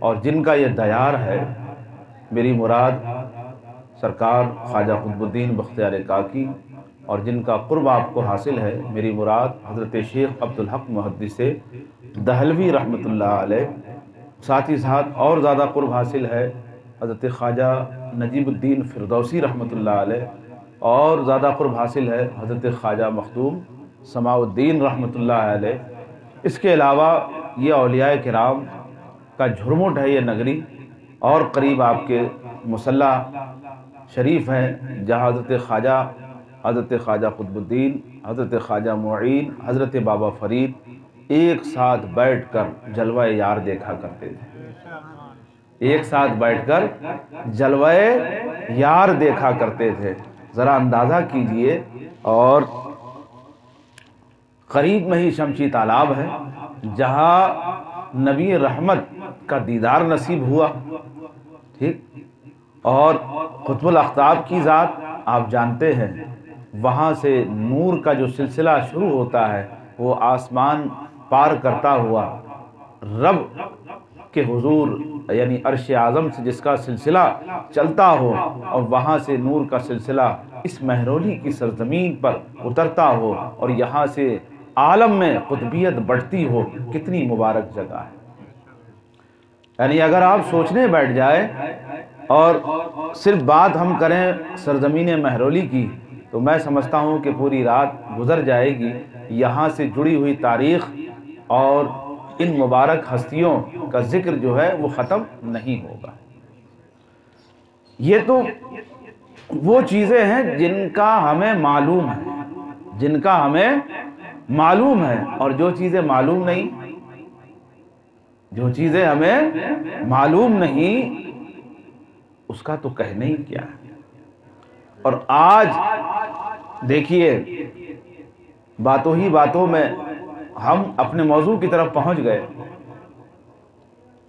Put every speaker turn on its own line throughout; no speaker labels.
اور جن کا یہ دیار ہے، میری مراد سرکار خواجہ قطب الدین بختیار کاکی، اور جن کا قرب آپ کو حاصل ہے، میری مراد حضرت شیخ عبدالحق محدث دہلوی رحمۃ اللہ علیہ، ساتھ ہی ساتھ اور زیادہ قرب حاصل ہے حضرت خواجہ نجیب الدین فردوسی رحمۃ اللہ علیہ، اور زیادہ قرب حاصل ہے حضرت خواجہ مخدوم سماع الدین رحمۃ اللہ علیہ۔ اس کے علاوہ یہ اولیاء کرام کا جھرمٹ ہے یہ نگری، اور قریب آپ کے مصلی شریف ہیں جہاں حضرت خواجہ قطب الدین، حضرت خواجہ معین، حضرت بابا فرید ایک ساتھ بیٹھ کر جلوہ یار دیکھا کرتے تھے، ایک ساتھ بیٹھ کر جلوہ یار دیکھا کرتے تھے۔ ذرا اندازہ کیجئے، اور قریب میں ہی شمشی تالاب ہے جہاں نبی رحمت کا دیدار نصیب ہوا، ٹھیک، اور قطب الاقطاب کی ذات آپ جانتے ہیں، وہاں سے نور کا جو سلسلہ شروع ہوتا ہے وہ آسمان پار کرتا ہوا رب کے حضور یعنی عرش اعظم سے جس کا سلسلہ چلتا ہو، اور وہاں سے نور کا سلسلہ اس مہرولی کی سرزمین پر اترتا ہو، اور یہاں سے عالم میں قطبیت بڑھتی ہو، کتنی مبارک جگہ ہے۔ یعنی اگر آپ سوچنے بیٹھ جائے اور صرف بات ہم کریں سرزمین مہرولی کی، تو میں سمجھتا ہوں کہ پوری رات گزر جائے گی، یہاں سے جڑی ہوئی تاریخ اور ان مبارک ہستیوں کا ذکر جو ہے وہ ختم نہیں ہوگا۔ یہ تو وہ چیزیں ہیں جن کا ہمیں معلوم ہے، جن کا ہمیں معلوم ہے، اور جو چیزیں معلوم نہیں، جو چیزیں ہمیں معلوم نہیں اس کا تو کہنا ہی کیا ہے۔ اور آج دیکھیے، باتوں ہی باتوں میں ہم اپنے موضوع کی طرف پہنچ گئے۔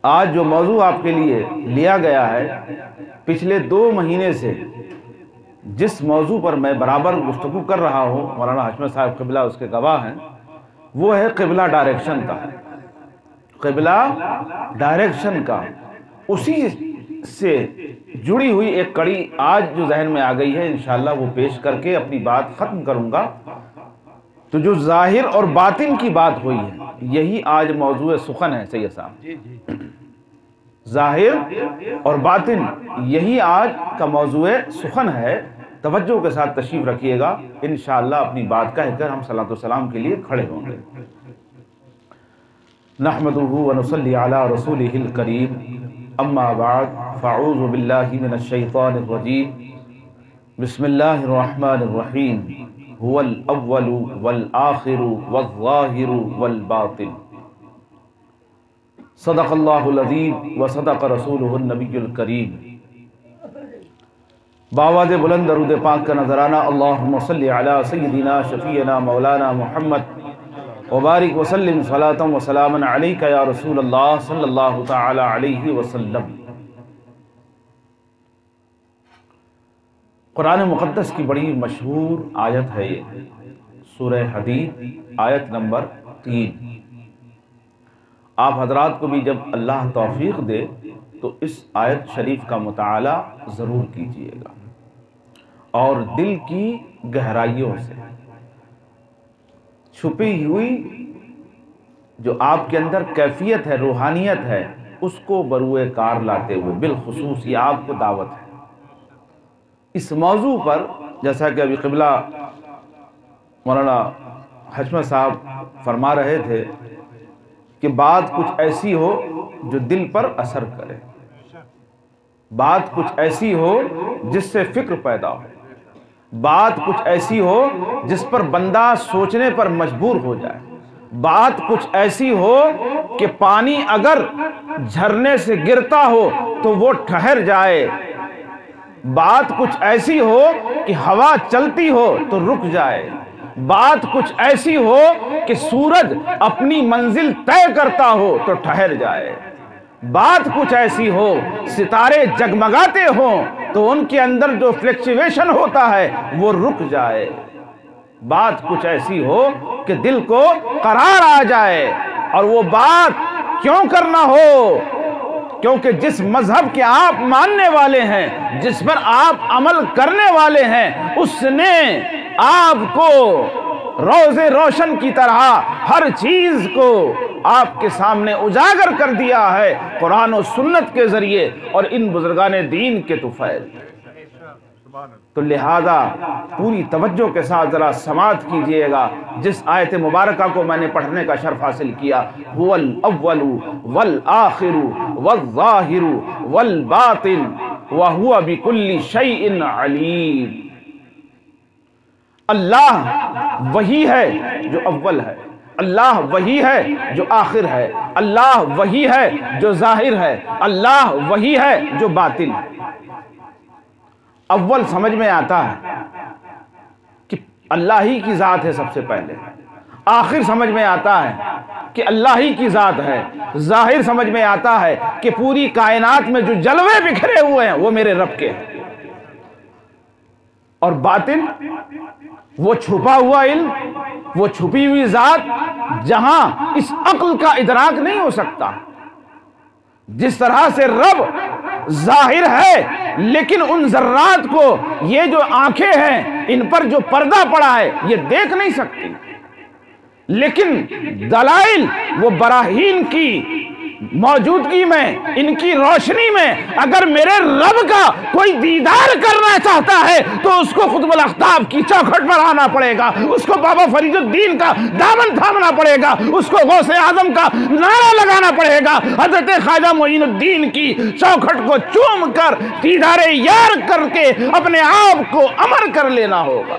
آج جو موضوع آپ کے لیے لیا گیا ہے، پچھلے 2 مہینے سے جس موضوع پر میں برابر گفتگو کر رہا ہوں، مولانا حشمت صاحب قبلہ اس کے گواہ ہیں، وہ ہے قبلہ ڈائریکشن کا، قبلہ ڈائریکشن کا۔ اسی سے جڑی ہوئی ایک کڑی آج جو ذہن میں آ گئی ہے، انشاءاللہ وہ پیش کر کے اپنی بات ختم کروں گا۔ تو جو ظاہر اور باطن کی بات ہوئی ہے، یہی آج موضوع سخن ہے سید صاحب۔ ظاہر اور باطن یہی آج کا موضوع سخن ہے۔ توجہ کے ساتھ تشریف رکھیے گا، انشاءاللہ اپنی بات کہہ کر ہم صلاۃ و سلام کے لیے کھڑے ہوں گے۔ نحمدہ ونصلی علی رسولہ الکریم، اما بعد، فاعوذ باللہ من الشیطان الرجیم، بسم اللہ الرحمن الرحیم، هو الاول والآخر والظاہر والباطن، صدق اللہ العظیم وصدق رسولہ النبی الکریم۔ بآواز بلند درود پاک کا نذرانہ، اللہم صلی علی سیدنا شفیعنا مولانا محمد وبارک وسلم صلاۃ و سلاما علیک یا رسول اللہ صلی اللہ تعالی علیہ وسلم۔ قرآن مقدس کی بڑی مشہور آیت ہے یہ، سورہ حدید آیت نمبر 3۔ آپ حضرات کو بھی جب اللہ توفیق دے تو اس آیت شریف کا مطالعہ ضرور کیجیے گا، اور دل کی گہرائیوں سے چھپی ہوئی جو آپ کے اندر کیفیت ہے، روحانیت ہے، اس کو بروئے کار لاتے ہوئے، بالخصوص یہ آپ کو دعوت ہے اس موضوع پر۔ جیسا کہ ابھی قبلہ مولانا حشمت صاحب فرما رہے تھے کہ بات کچھ ایسی ہو جو دل پر اثر کرے، بات کچھ ایسی ہو جس سے فکر پیدا ہو، بات کچھ ایسی ہو جس پر بندہ سوچنے پر مجبور ہو جائے، بات کچھ ایسی ہو کہ پانی اگر جھرنے سے گرتا ہو تو وہ ٹھہر جائے، بات کچھ ایسی ہو کہ ہوا چلتی ہو تو رک جائے، بات کچھ ایسی ہو کہ سورج اپنی منزل طے کرتا ہو تو ٹھہر جائے، بات کچھ ایسی ہو ستارے جگمگاتے ہوں تو ان کے اندر جو فلیکچویشن ہوتا ہے وہ رک جائے، بات کچھ ایسی ہو کہ دل کو قرار آ جائے۔ اور وہ بات کیوں کرنا ہو؟ کیونکہ جس مذہب کے آپ ماننے والے ہیں، جس پر آپ عمل کرنے والے ہیں، اس نے آپ کو روز روشن کی طرح ہر چیز کو آپ کے سامنے اجاگر کر دیا ہے قرآن و سنت کے ذریعے اور ان بزرگان دین کے طفیل۔ تو لہذا پوری توجہ کے ساتھ ذرا سماعت کیجئے گا جس آیت مبارکہ کو میں نے پڑھنے کا شرف حاصل کیا، هو الاول والآخر والظاہر والباطن وهو بكل شيء علیم۔ اللہ وہی ہے جو اول ہے، اللہ وہی ہے جو آخر ہے، اللہ وہی ہے جو ظاہر ہے، اللہ وہی ہے جو باطن ہے۔ اول سمجھ میں آتا ہے کہ اللہ ہی کی ذات ہے سب سے پہلے، آخر سمجھ میں آتا ہے کہ اللہ ہی کی ذات ہے، ظاہر سمجھ میں آتا ہے کہ پوری کائنات میں جو جلوے بکھرے ہوئے ہیں وہ میرے رب کے ہیں، اور باطن وہ چھپا ہوا علم، وہ چھپی ہوئی ذات جہاں اس عقل کا ادراک نہیں ہو سکتا۔ جس طرح سے رب ظاہر ہے لیکن ان ذرات کو یہ جو آنکھیں ہیں ان پر جو پردہ پڑا ہے یہ دیکھ نہیں سکتی، لیکن دلائل وہ براہین کی موجودگی میں، ان کی روشنی میں اگر میرے رب کا کوئی دیدار کرنا چاہتا ہے تو اس کو قطب الاقطاب کی چوکھٹ پر آنا پڑے گا، اس کو بابا فرید الدین کا دامن تھامنا پڑے گا، اس کو غوث اعظم کا نعرہ لگانا پڑے گا، حضرت خواجہ معین الدین کی چوکھٹ کو چوم کر دیدار یار کر کے اپنے آپ کو امر کر لینا ہوگا۔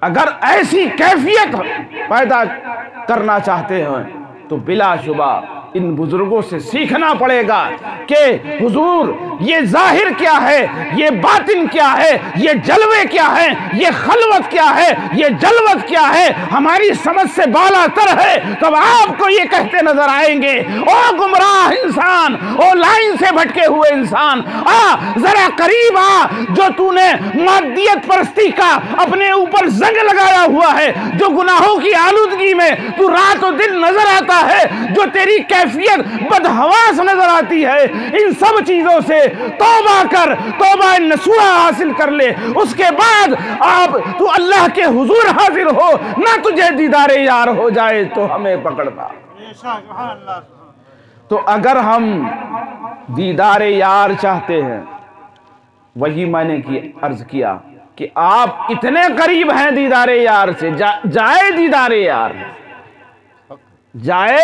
اگر ایسی کیفیت پیدا کرنا چاہتے ہیں تو بلا شبہ ان بزرگوں سے سیکھنا پڑے گا کہ حضور یہ ظاہر کیا ہے، یہ باطن کیا ہے، یہ جلوے کیا ہے، یہ خلوت کیا ہے، یہ جلوت کیا ہے، ہماری سمجھ سے بالا تر ہے۔ تب آپ کو یہ کہتے نظر آئیں گے، او گمراہ انسان، او لائن سے بھٹکے ہوئے انسان، ذرا قریب جو تو نے مادیت پرستی کا اپنے اوپر زنگ لگایا ہوا ہے، جو گناہوں کی آلودگی میں تو رات و دن نظر آتا ہے، جو تیری کیفیت بدحواس نظر آتی ہے، ان سب چیزوں سے توبہ کر، توبہ نصوحہ حاصل کر لے، اس کے بعد تو اللہ کے حضور حاضر ہو، نہ تجھے دیدار یار ہو جائے تو ہمیں پکڑنا۔ تو اگر ہم دیدار یار چاہتے ہیں، وہی میں نے عرض کیا کہ آپ اتنے قریب ہیں دیدار یار سے، جائے دیدار یار، جائے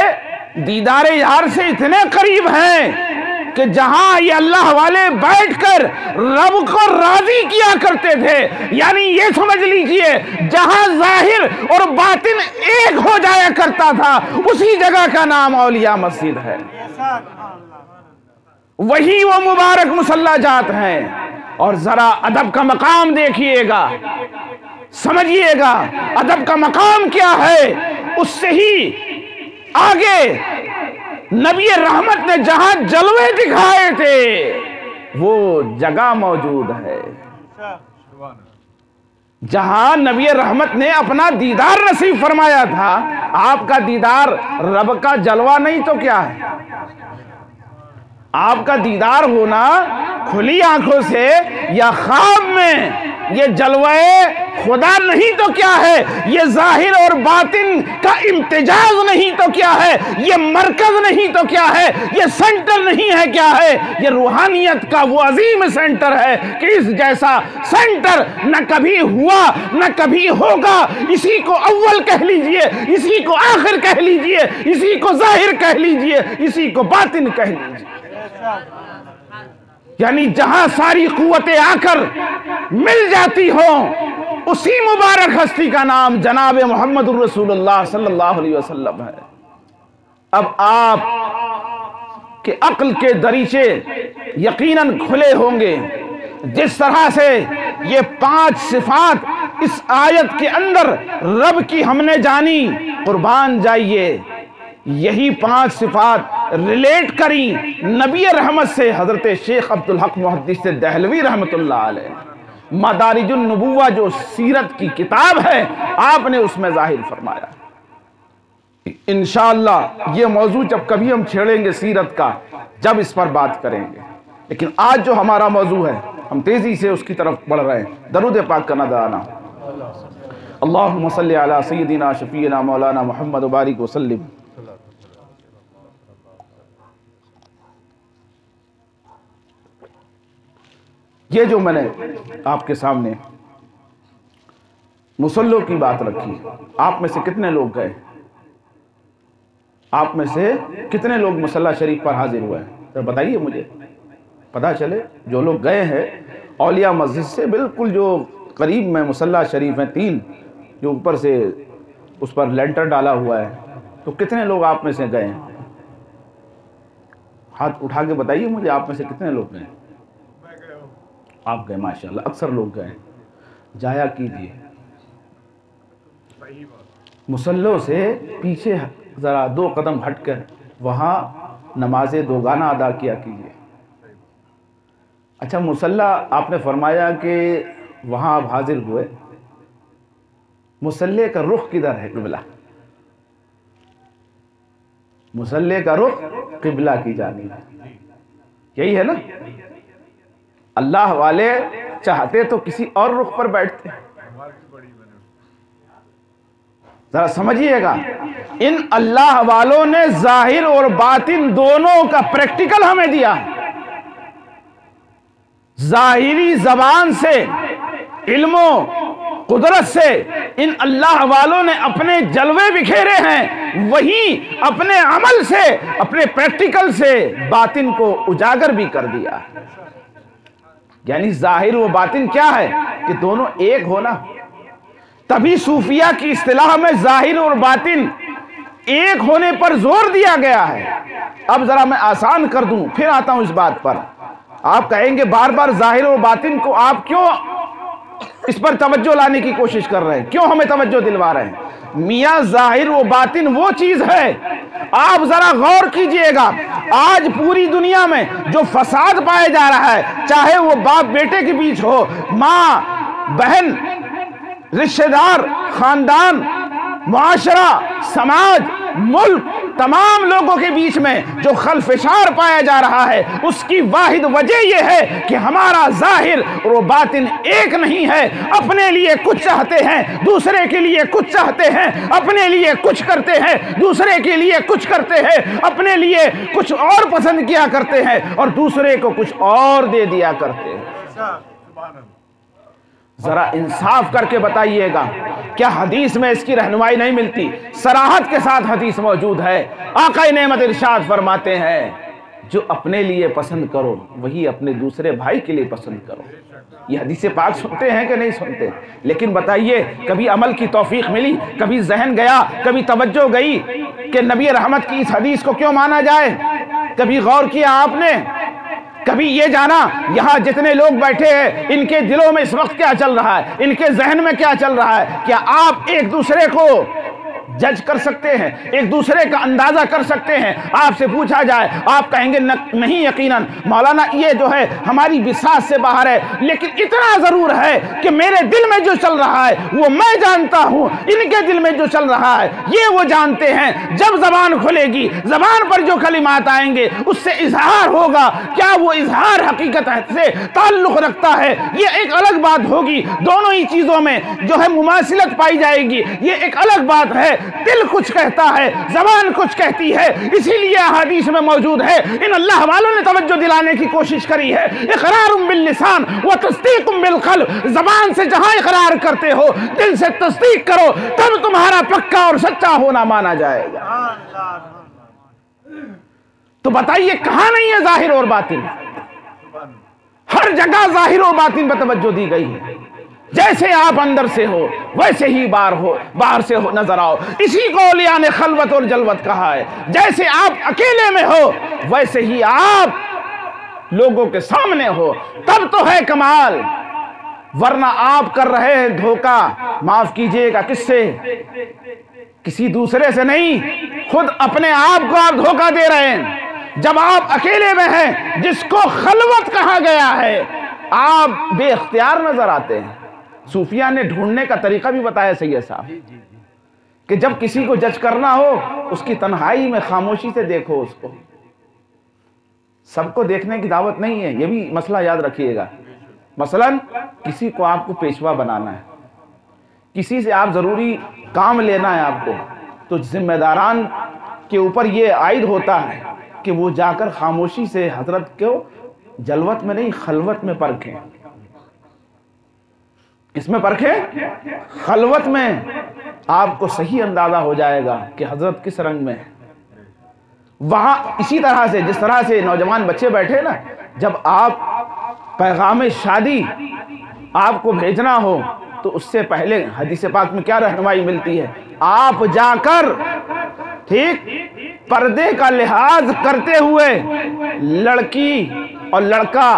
دیدار یار سے اتنے قریب ہیں کہ جہاں یہ اللہ والے بیٹھ کر رب کو راضی کیا کرتے تھے، یعنی یہ سمجھ لیجئے جہاں ظاہر اور باطن ایک ہو جایا کرتا تھا اسی جگہ کا نام اولیاء مسجد ہے، وہی وہ مبارک مصلی جات ہیں۔ اور ذرا ادب کا مقام دیکھیے گا، سمجھیے گا ادب کا مقام کیا ہے، اس سے ہی آگے نبی رحمت نے جہاں جلوے دکھائے تھے وہ جگہ موجود ہے، جہاں نبی رحمت نے اپنا دیدار نصیب فرمایا تھا۔ آپ کا دیدار رب کا جلوہ نہیں تو کیا ہے؟ آپ کا دیدار ہونا کھلی آنکھوں سے یا خواب میں یہ جلوے خدا نہیں تو کیا ہے؟ یہ ظاہر اور باطن کا امتجاز نہیں تو کیا ہے؟ یہ مرکز نہیں تو کیا ہے؟ یہ سینٹر نہیں ہے کیا ہے؟ یہ روحانیت کا وہ عظیم سینٹر ہے کہ اس جیسا سینٹر نہ کبھی ہوا نہ کبھی ہوگا۔ اسی کو اول کہہ لیجئے، اسی کو آخر کہہ لیجئے، اسی کو ظاہر کہہ لیجئے، اسی کو باطن کہہ لیجئے۔ یعنی جہاں ساری قوتیں آ کر مل جاتی ہوں اسی مبارک ہستی کا نام جناب محمد الرسول اللہ صلی اللہ علیہ وسلم ہے۔ اب آپ کے عقل کے دریچے یقیناً کھلے ہوں گے، جس طرح سے یہ 5 صفات اس آیت کے اندر رب کی ہم نے جانی، قربان جائیے یہی 5 صفات ریلیٹ کری نبی رحمت سے حضرت شیخ عبدالحق محدث دہلوی رحمت اللہ علیہ۔ مدارج النبوہ جو سیرت کی کتاب ہے آپ نے اس میں ظاہر فرمایا۔ انشاءاللہ یہ موضوع جب کبھی ہم چھیڑیں گے سیرت کا، جب اس پر بات کریں گے، لیکن آج جو ہمارا موضوع ہے ہم تیزی سے اس کی طرف بڑھ رہے ہیں۔ درود پاک کا نذرانہ۔ اللہم صلی علی سیدنا شفیعنا مولانا محمد وبارک وسلم۔ یہ جو میں نے آپ کے سامنے مصلوں کی بات رکھی، آپ میں سے کتنے لوگ گئے؟ آپ میں سے کتنے لوگ مصلی شریف پر حاضر ہوئے ہیں؟ تو بتائیے مجھے، پتہ چلے۔ جو لوگ گئے ہیں اولیاء مسجد سے بالکل جو قریب میں مصلی شریف ہیں، 3 جو اوپر سے اس پر لینٹر ڈالا ہوا ہے، تو کتنے لوگ آپ میں سے گئے ہیں؟ ہاتھ اٹھا کے بتائیے مجھے، آپ میں سے کتنے لوگ گئے؟ آپ گئے، ماشاءاللہ، اکثر لوگ گئے۔ جایا کیجئے، مصلوں سے پیچھے ذرا 2 قدم ہٹ کر وہاں نماز دوگانہ ادا کیا کیجئے۔ اچھا، مصلی آپ نے فرمایا کہ وہاں آپ حاضر ہوئے، مصلی کا رخ کدھر ہے؟ قبلہ۔ مصلی کا رخ قبلہ کی جانب ہے، یہی ہے نا؟ اللہ والے چاہتے تو کسی اور رخ پر بیٹھتے۔ ذرا سمجھیے گا، ان اللہ والوں نے ظاہر اور باطن دونوں کا پریکٹیکل ہمیں دیا ہے۔ ظاہری زبان سے، علم و قدرت سے ان اللہ والوں نے اپنے جلوے بکھیرے ہیں، وہی اپنے عمل سے، اپنے پریکٹیکل سے باطن کو اجاگر بھی کر دیا۔ یعنی ظاہر و باطن کیا ہے کہ دونوں ایک ہونا۔ تبھی صوفیہ کی اصطلاح میں ظاہر اور باطن ایک ہونے پر زور دیا گیا ہے۔ اب ذرا میں آسان کر دوں، پھر آتا ہوں اس بات پر۔ آپ کہیں گے بار بار ظاہر و باطن کو آپ کیوں اس پر توجہ لانے کی کوشش کر رہے ہیں، کیوں ہمیں توجہ دلوا رہے ہیں؟ میاں ظاہر و باطن وہ چیز ہے، آپ ذرا غور کیجئے گا، آج پوری دنیا میں جو فساد پائے جا رہا ہے، چاہے وہ باپ بیٹے کے بیچ ہو، ماں بہن، رشتہ دار، خاندان، معاشرہ، سماج، ملک، تمام لوگوں کے بیچ میں جو خلفشار پایا جا رہا ہے، اس کی واحد وجہ یہ ہے کہ ہمارا ظاہر اور باطن ایک نہیں ہے۔ اپنے لیے کچھ چاہتے ہیں، دوسرے کے لیے کچھ چاہتے ہیں، اپنے لیے کچھ کرتے ہیں، دوسرے کے لیے کچھ کرتے ہیں، اپنے لیے کچھ اور پسند کیا کرتے ہیں اور دوسرے کو کچھ اور دے دیا کرتے ہیں۔ ذرا انصاف کر کے بتائیے گا، کیا حدیث میں اس کی رہنمائی نہیں ملتی؟ صراحت کے ساتھ حدیث موجود ہے۔ آقا نعمت ارشاد فرماتے ہیں، جو اپنے لیے پسند کرو وہی اپنے دوسرے بھائی کے لیے پسند کرو۔ یہ حدیث پاک سنتے ہیں کہ نہیں سنتے؟ لیکن بتائیے، کبھی عمل کی توفیق ملی، کبھی ذہن گیا، کبھی توجہ گئی کہ نبی رحمت کی اس حدیث کو کیوں مانا جائے؟ کبھی غور کیا آپ نے؟ کبھی یہ جانا یہاں جتنے لوگ بیٹھے ہیں ان کے دلوں میں اس وقت کیا چل رہا ہے، ان کے ذہن میں کیا چل رہا ہے؟ کیا آپ ایک دوسرے کو جج کر سکتے ہیں، ایک دوسرے کا اندازہ کر سکتے ہیں؟ آپ سے پوچھا جائے، آپ کہیں گے نہیں، یقیناً مولانا یہ جو ہے ہماری بساط سے باہر ہے، لیکن اتنا ضرور ہے کہ میرے دل میں جو چل رہا ہے وہ میں جانتا ہوں، ان کے دل میں جو چل رہا ہے یہ وہ جانتے ہیں۔ جب زبان کھلے گی، زبان پر جو کلمات آئیں گے اس سے اظہار ہوگا، کیا وہ اظہار حقیقت سے تعلق رکھتا ہے یہ ایک الگ بات ہوگی۔ دونوں ہی چیزوں میں جو ہے مماثلت پائی جائے گی، یہ ایک الگ بات ہے۔ دل کچھ کہتا ہے، زبان کچھ کہتی ہے، اسی لیے حدیث میں موجود ہے۔ ان اللہ والوں نے توجہ دلانے کی کوشش کری ہے، اقرار باللسان و تصدیق بالقلب، زبان سے جہاں اقرار کرتے ہو دل سے تصدیق کرو، تب تمہارا پکا اور سچا ہونا مانا جائے گا۔ تو بتائیے کہاں نہیں ہے ظاہر اور باطن؟ ہر جگہ ظاہر اور باطن پر توجہ دی گئی ہے۔ جیسے آپ اندر سے ہو ویسے ہی باہر سے ہو نظر آؤ۔ اسی کو اولیاء نے خلوت اور جلوت کہا ہے۔ جیسے آپ اکیلے میں ہو ویسے ہی آپ لوگوں کے سامنے ہو، تب تو ہے کمال، ورنہ آپ کر رہے ہیں دھوکہ، معاف کیجئے گا، کس سے؟ کسی دوسرے سے نہیں، خود اپنے آپ کو آپ دھوکہ دے رہے ہیں۔ جب آپ اکیلے میں ہیں، جس کو خلوت کہا گیا ہے، آپ بے اختیار نظر آتے ہیں۔ صوفیہ نے ڈھونڈنے کا طریقہ بھی بتایا سید صاحب، کہ جب کسی کو جج کرنا ہو اس کی تنہائی میں خاموشی سے دیکھو اس کو. سب کو دیکھنے کی دعوت نہیں ہے، یہ بھی مسئلہ یاد رکھیے گا. مثلا کسی کو آپ کو پیشوا بنانا ہے، کسی سے آپ ضروری کام لینا ہے آپ کو، تو ذمہ داران کے اوپر یہ عائد ہوتا ہے کہ وہ جا کر خاموشی سے حضرت کو جلوت میں نہیں خلوت میں پرکھیں. کس میں پرکھیں؟ خلوت میں. آپ کو صحیح اندازہ ہو جائے گا کہ حضرت کس رنگ میں ہے. وہاں اسی طرح سے جس طرح سے نوجوان بچے بیٹھے نا، جب آپ پیغام شادی آپ کو بھیجنا ہو تو اس سے پہلے حدیث پاک میں کیا رہنمائی ملتی ہے؟ آپ جا کر ٹھیک پردے کا لحاظ کرتے ہوئے لڑکی اور لڑکا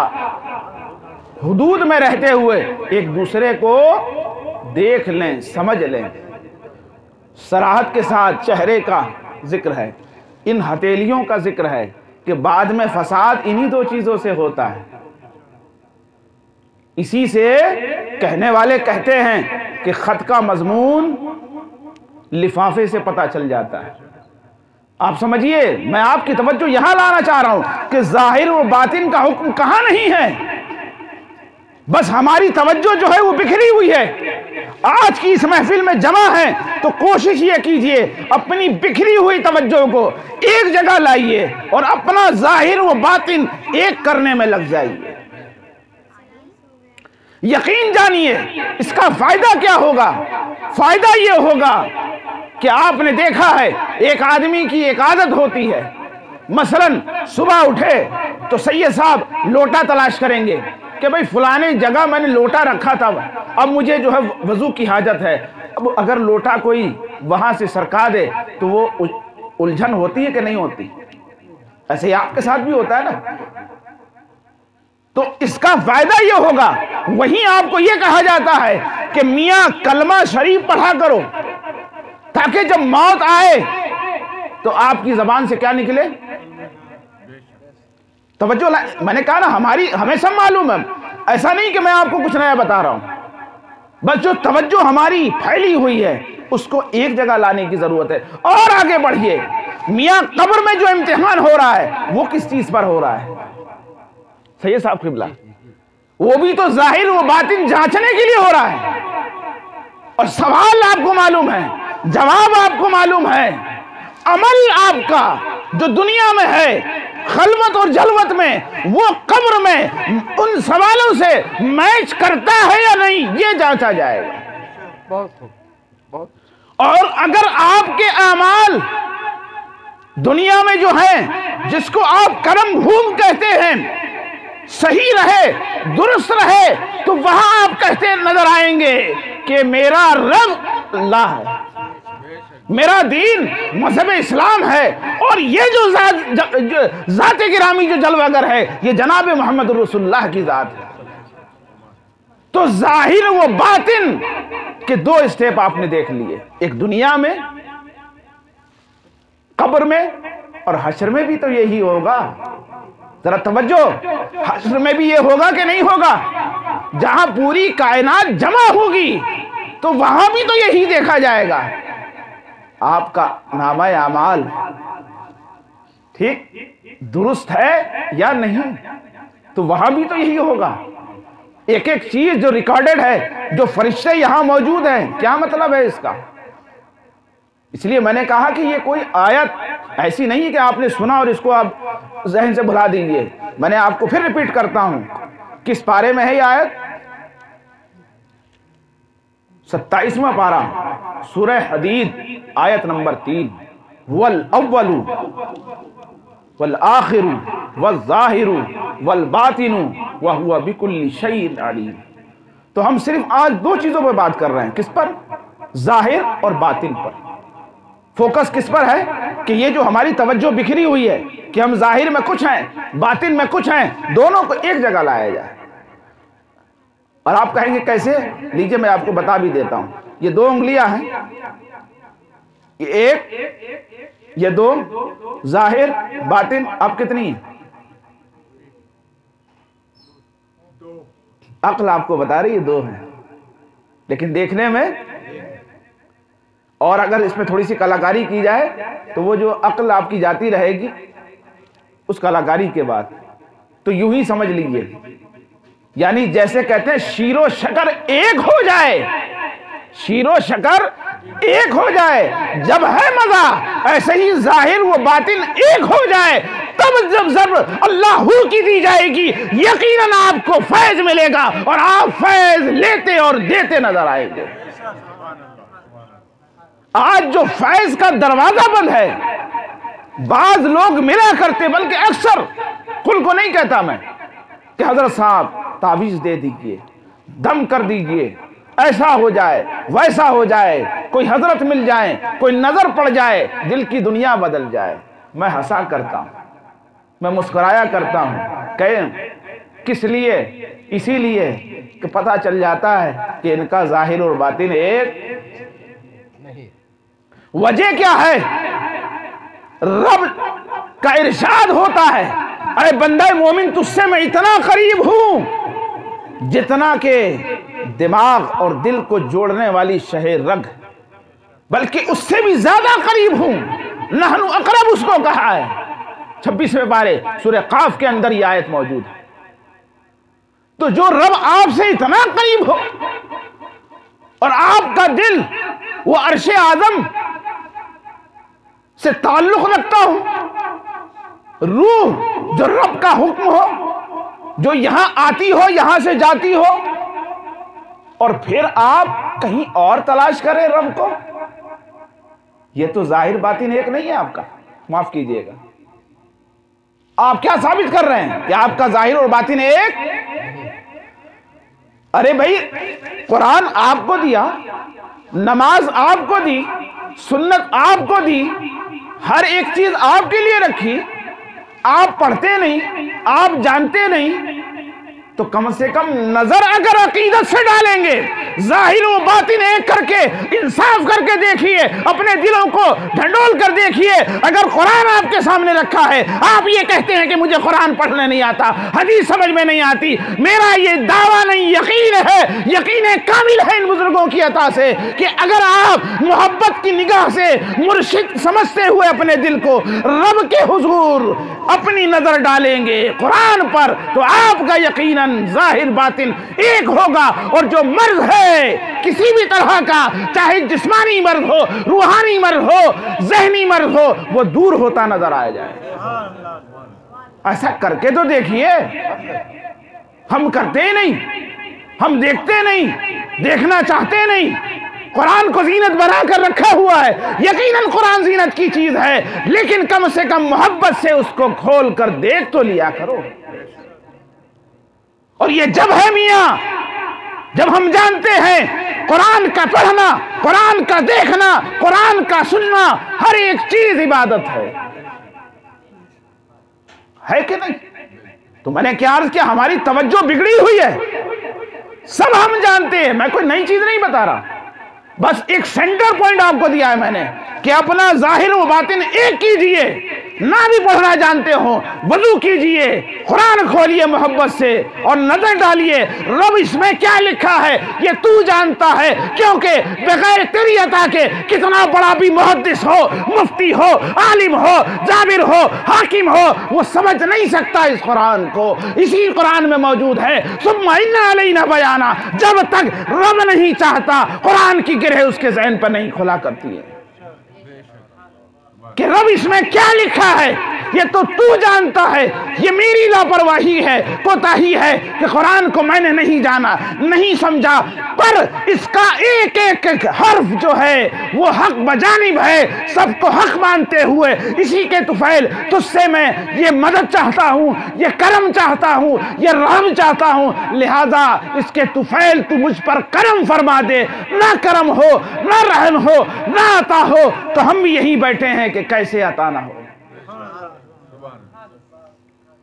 حدود میں رہتے ہوئے ایک دوسرے کو دیکھ لیں، سمجھ لیں. صراحت کے ساتھ چہرے کا ذکر ہے، ان ہتھیلیوں کا ذکر ہے کہ بعد میں فساد انہی دو چیزوں سے ہوتا ہے. اسی سے کہنے والے کہتے ہیں کہ خط کا مضمون لفافے سے پتہ چل جاتا ہے. آپ سمجھیے، میں آپ کی توجہ یہاں لانا چاہ رہا ہوں کہ ظاہر و باطن کا حکم کہاں نہیں ہے، بس ہماری توجہ جو ہے وہ بکھری ہوئی ہے. آج کی اس محفل میں جمع ہے تو کوشش یہ کیجئے اپنی بکھری ہوئی توجہ کو ایک جگہ لائیے اور اپنا ظاہر و باطن ایک کرنے میں لگ جائیے. یقین جانیے اس کا فائدہ کیا ہوگا؟ فائدہ یہ ہوگا کہ آپ نے دیکھا ہے ایک آدمی کی ایک عادت ہوتی ہے، مثلا صبح اٹھے تو سید صاحب لوٹا تلاش کریں گے کہ بھئی فلانے جگہ میں نے لوٹا رکھا تھا، اب مجھے جو ہے وضو کی حاجت ہے. اب اگر لوٹا کوئی وہاں سے سرکا دے تو وہ الجھن ہوتی ہے کہ نہیں ہوتی؟ ایسے ہی آپ کے ساتھ بھی ہوتا ہے نا. تو اس کا فائدہ یہ ہوگا، وہیں آپ کو یہ کہا جاتا ہے کہ میاں کلمہ شریف پڑھا کرو تاکہ جب موت آئے تو آپ کی زبان سے کیا نکلے؟ توجہ میں نے کہا نا ہمیں سب معلوم ہے، ایسا نہیں کہ میں آپ کو کچھ نیا بتا رہا ہوں. بس جو توجہ ہماری پھیلی ہوئی ہے اس کو ایک جگہ لانے کی ضرورت ہے. اور آگے بڑھیے، میاں قبر میں جو امتحان ہو رہا ہے وہ کس چیز پر ہو رہا ہے؟ سید صاحب قبلہ، وہ بھی تو ظاہر و باطن جانچنے کے لیے ہو رہا ہے. اور سوال آپ کو معلوم ہے، جواب آپ کو معلوم ہے، عمل آپ کا جو دنیا میں ہے خلوت اور جلوت میں، وہ قبر میں ان سوالوں سے میچ کرتا ہے یا نہیں، یہ جانچا جائے گا. اور اگر آپ کے اعمال دنیا میں جو ہیں جس کو آپ کرم بھوم کہتے ہیں صحیح رہے، درست رہے، تو وہاں آپ کہتے نظر آئیں گے کہ میرا رب اللہ ہے، میرا دین مذہب اسلام ہے، اور یہ جو ذات گرامی جو جلوہ گر ہے یہ جناب محمد رسول اللہ کی ذات ہے. تو ظاہر و باطن کے دو اسٹیپ آپ نے دیکھ لیے، ایک دنیا میں، قبر میں، اور حشر میں بھی تو یہی ہوگا. ذرا توجہ، حشر میں بھی یہ ہوگا کہ نہیں ہوگا؟ جہاں پوری کائنات جمع ہوگی تو وہاں بھی تو یہی دیکھا جائے گا. آپ کا نامہ اعمال ٹھیک درست ہے یا نہیں، تو وہاں بھی تو یہی ہوگا. ایک ایک چیز جو ریکارڈڈ ہے، جو فرشتے یہاں موجود ہیں، کیا مطلب ہے اس کا؟ اس لیے میں نے کہا کہ یہ کوئی آیت ایسی نہیں کہ آپ نے سنا اور اس کو آپ ذہن سے بھلا دیجئے. میں نے آپ کو پھر ریپیٹ کرتا ہوں، کس پارے میں ہے یہ آیت؟ 27واں پارہ سورہ حدید آیت نمبر 3. وَالْأَوَّلُ وَالْآخِرُ وَالظَّاهِرُ وَالْبَاطِنُ وَهُوَ بِكُلِّ شَيْءٍ عَلِيمٌ. تو ہم صرف آج دو چیزوں پر بات کر رہے ہیں، کس پر؟ ظاہر اور باطن پر. فوکس کس پر ہے کہ یہ جو ہماری توجہ بکھری ہوئی ہے کہ ہم ظاہر میں کچھ ہیں باطن میں کچھ ہیں، دونوں کو ایک جگہ لایا جائے. اور آپ کہیں گے کیسے؟ لیجئے میں آپ کو بتا بھی دیتا ہوں. یہ دو انگلیاں ہیں، یہ ایک، یہ دو، ظاہر باطن. اب کتنی ہیں؟ عقل آپ کو بتا رہی ہے دو ہیں، لیکن دیکھنے میں اور اگر اس میں تھوڑی سی کلاکاری کی جائے تو وہ جو عقل آپ کی جاتی رہے گی اس کلاکاری کے بعد، تو یوں ہی سمجھ لیجئے، یعنی جیسے کہتے ہیں شیر و شکر ایک ہو جائے، شیر و شکر ایک ہو جائے جب ہے مزہ، ایسے ہی ظاہر و باطن ایک ہو جائے، تب جب ضرب اللہ ہو کی دی جائے گی یقیناً آپ کو فیض ملے گا اور آپ فیض لیتے اور دیتے نظر آئیں گے۔ آج جو فیض کا دروازہ بند ہے، بعض لوگ ملا کرتے، بلکہ اکثر کل کو نہیں کہتا میں، کہ حضرت صاحب تعویذ دے دیجئے، دم کر دیجئے، ایسا ہو جائے ویسا ہو جائے، کوئی حضرت مل جائے، کوئی نظر پڑ جائے، دل کی دنیا بدل جائے۔ میں ہنسا کرتا ہوں، میں مسکرایا کرتا ہوں، کہ کس لیے؟ اسی لیے کہ پتہ چل جاتا ہے کہ ان کا ظاہر اور باطن ایک نہیں۔ وجہ کیا ہے؟ رب کا ارشاد ہوتا ہے، اے بندہ مومن تجھ سے میں اتنا قریب ہوں جتنا کہ دماغ اور دل کو جوڑنے والی شہ رگ، بلکہ اس سے بھی زیادہ قریب ہوں، نحن اقرب اس کو کہا ہے۔ 26ویں پارے سورہ قاف کے اندر یہ آیت موجود ہے۔ تو جو رب آپ سے اتنا قریب ہو اور آپ کا دل وہ عرش اعظم سے تعلق رکھتا ہو، روح جو رب کا حکم ہو، جو یہاں آتی ہو یہاں سے جاتی ہو، اور پھر آپ کہیں اور تلاش کریں رب کو، یہ تو ظاہر باطن ایک نہیں ہے آپ کا، معاف کیجئے گا۔ آپ کیا ثابت کر رہے ہیں کہ آپ کا ظاہر اور باطن ایک؟ ارے بھائی قرآن آپ کو دیا، نماز آپ کو دی، سنت آپ کو دی، ہر ایک چیز آپ کے لیے رکھی، آپ پڑھتے نہیں، آپ جانتے نہیں، تو کم سے کم نظر اگر عقیدت سے ڈالیں گے، ظاہر و باطن ایک کر کے انصاف کر کے دیکھیے، اپنے دلوں کو ڈھنڈول کر دیکھیے۔ اگر قرآن آپ کے سامنے رکھا ہے، آپ یہ کہتے ہیں کہ مجھے قرآن پڑھنے نہیں آتا، حدیث سمجھ میں نہیں آتی، میرا یہ دعویٰ نہیں، یقین ہے، یقین کامل ہے ان بزرگوں کی عطا سے کہ اگر آپ محبت کی نگاہ سے مرشد سمجھتے ہوئے اپنے دل کو رب کے حضور اپنی نظر ڈالیں گے قرآن پر، تو آپ کا یقیناً ظاہر باطن ایک ہوگا، اور جو مرض ہے کسی بھی طرح کا، چاہے جسمانی مرض ہو، روحانی مرض ہو، ذہنی مرض ہو، وہ دور ہوتا نظر آیا جائے۔ ایسا کر کے تو دیکھیے، ہم کرتے نہیں، ہم دیکھتے نہیں، دیکھنا چاہتے نہیں۔ قرآن کو زینت بنا کر رکھا ہوا ہے، یقیناً قرآن زینت کی چیز ہے، لیکن کم سے کم محبت سے اس کو کھول کر دیکھ تو لیا کرو۔ اور یہ جب ہے میاں جب ہم جانتے ہیں قرآن کا پڑھنا، قرآن کا دیکھنا، قرآن کا سننا، ہر ایک چیز عبادت ہے کہ نہیں؟ تو میں نے کیا عرض کیا، ہماری توجہ بگڑی ہوئی ہے، سب ہم جانتے ہیں، میں کوئی نئی چیز نہیں بتا رہا، بس ایک سینٹر پوائنٹ آپ کو دیا ہے میں نے کہ اپنا ظاہر و باطن ایک کیجئے، نہ بھی پڑھنا جانتے ہو وضو کیجئے، قرآن کھولیے محبت سے اور نظر ڈالیے رب اس میں کیا لکھا ہے یہ تو جانتا ہے، کیونکہ بغیر تیری عطا کے کتنا بڑا بھی محدث ہو، مفتی ہو، عالم ہو، جابر ہو، حاکم ہو، وہ سمجھ نہیں سکتا اس قرآن کو۔ اسی قرآن میں موجود ہے ثم ان علینا بیانا، جب تک رب نہیں چاہتا قرآن کی گرہ اس کے ذہن پر نہیں کھلا کرتی ہے کہ رب اس میں کیا لکھا ہے یہ تو جانتا ہے۔ یہ میری لاپرواہی ہے، کوتاہی ہے کہ قرآن کو میں نے نہیں جانا، نہیں سمجھا، پر اس کا ایک ایک حرف جو ہے وہ حق بجانب ہے، سب کو حق مانتے ہوئے اسی کے طفیل تجھ سے میں یہ مدد چاہتا ہوں، یہ کرم چاہتا ہوں، یہ رحم چاہتا ہوں، لہذا اس کے طفیل تو مجھ پر کرم فرما دے۔ نہ کرم ہو، نہ رحم ہو، نہ عطا ہو تو ہم بھی یہی بیٹھے ہیں کہ کیسے عطا نہ ہو۔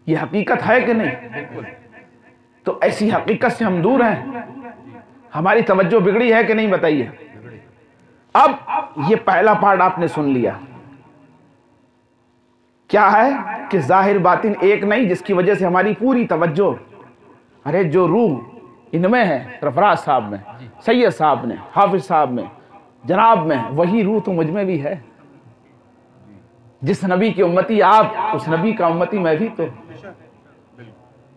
یہ حقیقت ہے کہ نہیں؟ تو ایسی حقیقت سے ہم دور ہیں، ہماری توجہ بگڑی ہے کہ نہیں بتائیے۔ اب یہ پہلا پارٹ آپ نے سن لیا، کیا ہے کہ ظاہر باطن ایک نہیں، جس کی وجہ سے ہماری پوری توجہ، جو روح ان میں ہے، رفراز صاحب میں، سید صاحب نے، حافظ صاحب میں، جناب میں وہی روح تو مجھ میں بھی ہے. جس نبی کی امتی آپ، اس نبی کا امتی میں بھی. تو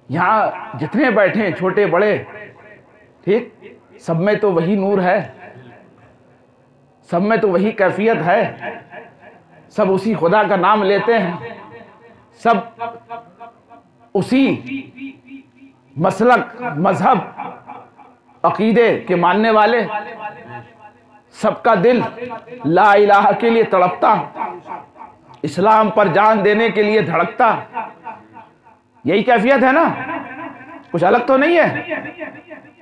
یہاں جتنے بیٹھے ہیں چھوٹے بڑے، ٹھیک، سب میں تو وہی نور ہے، سب میں تو وہی کیفیت ہے، سب اسی خدا کا نام لیتے ہیں، سب اسی مسلک، مذہب، عقیدے کے ماننے والے، سب کا دل لا الہ کے لیے تڑپتا، اسلام پر جان دینے کے لیے دھڑکتا. یہی کیفیت ہے نا، کچھ الگ تو نہیں ہے.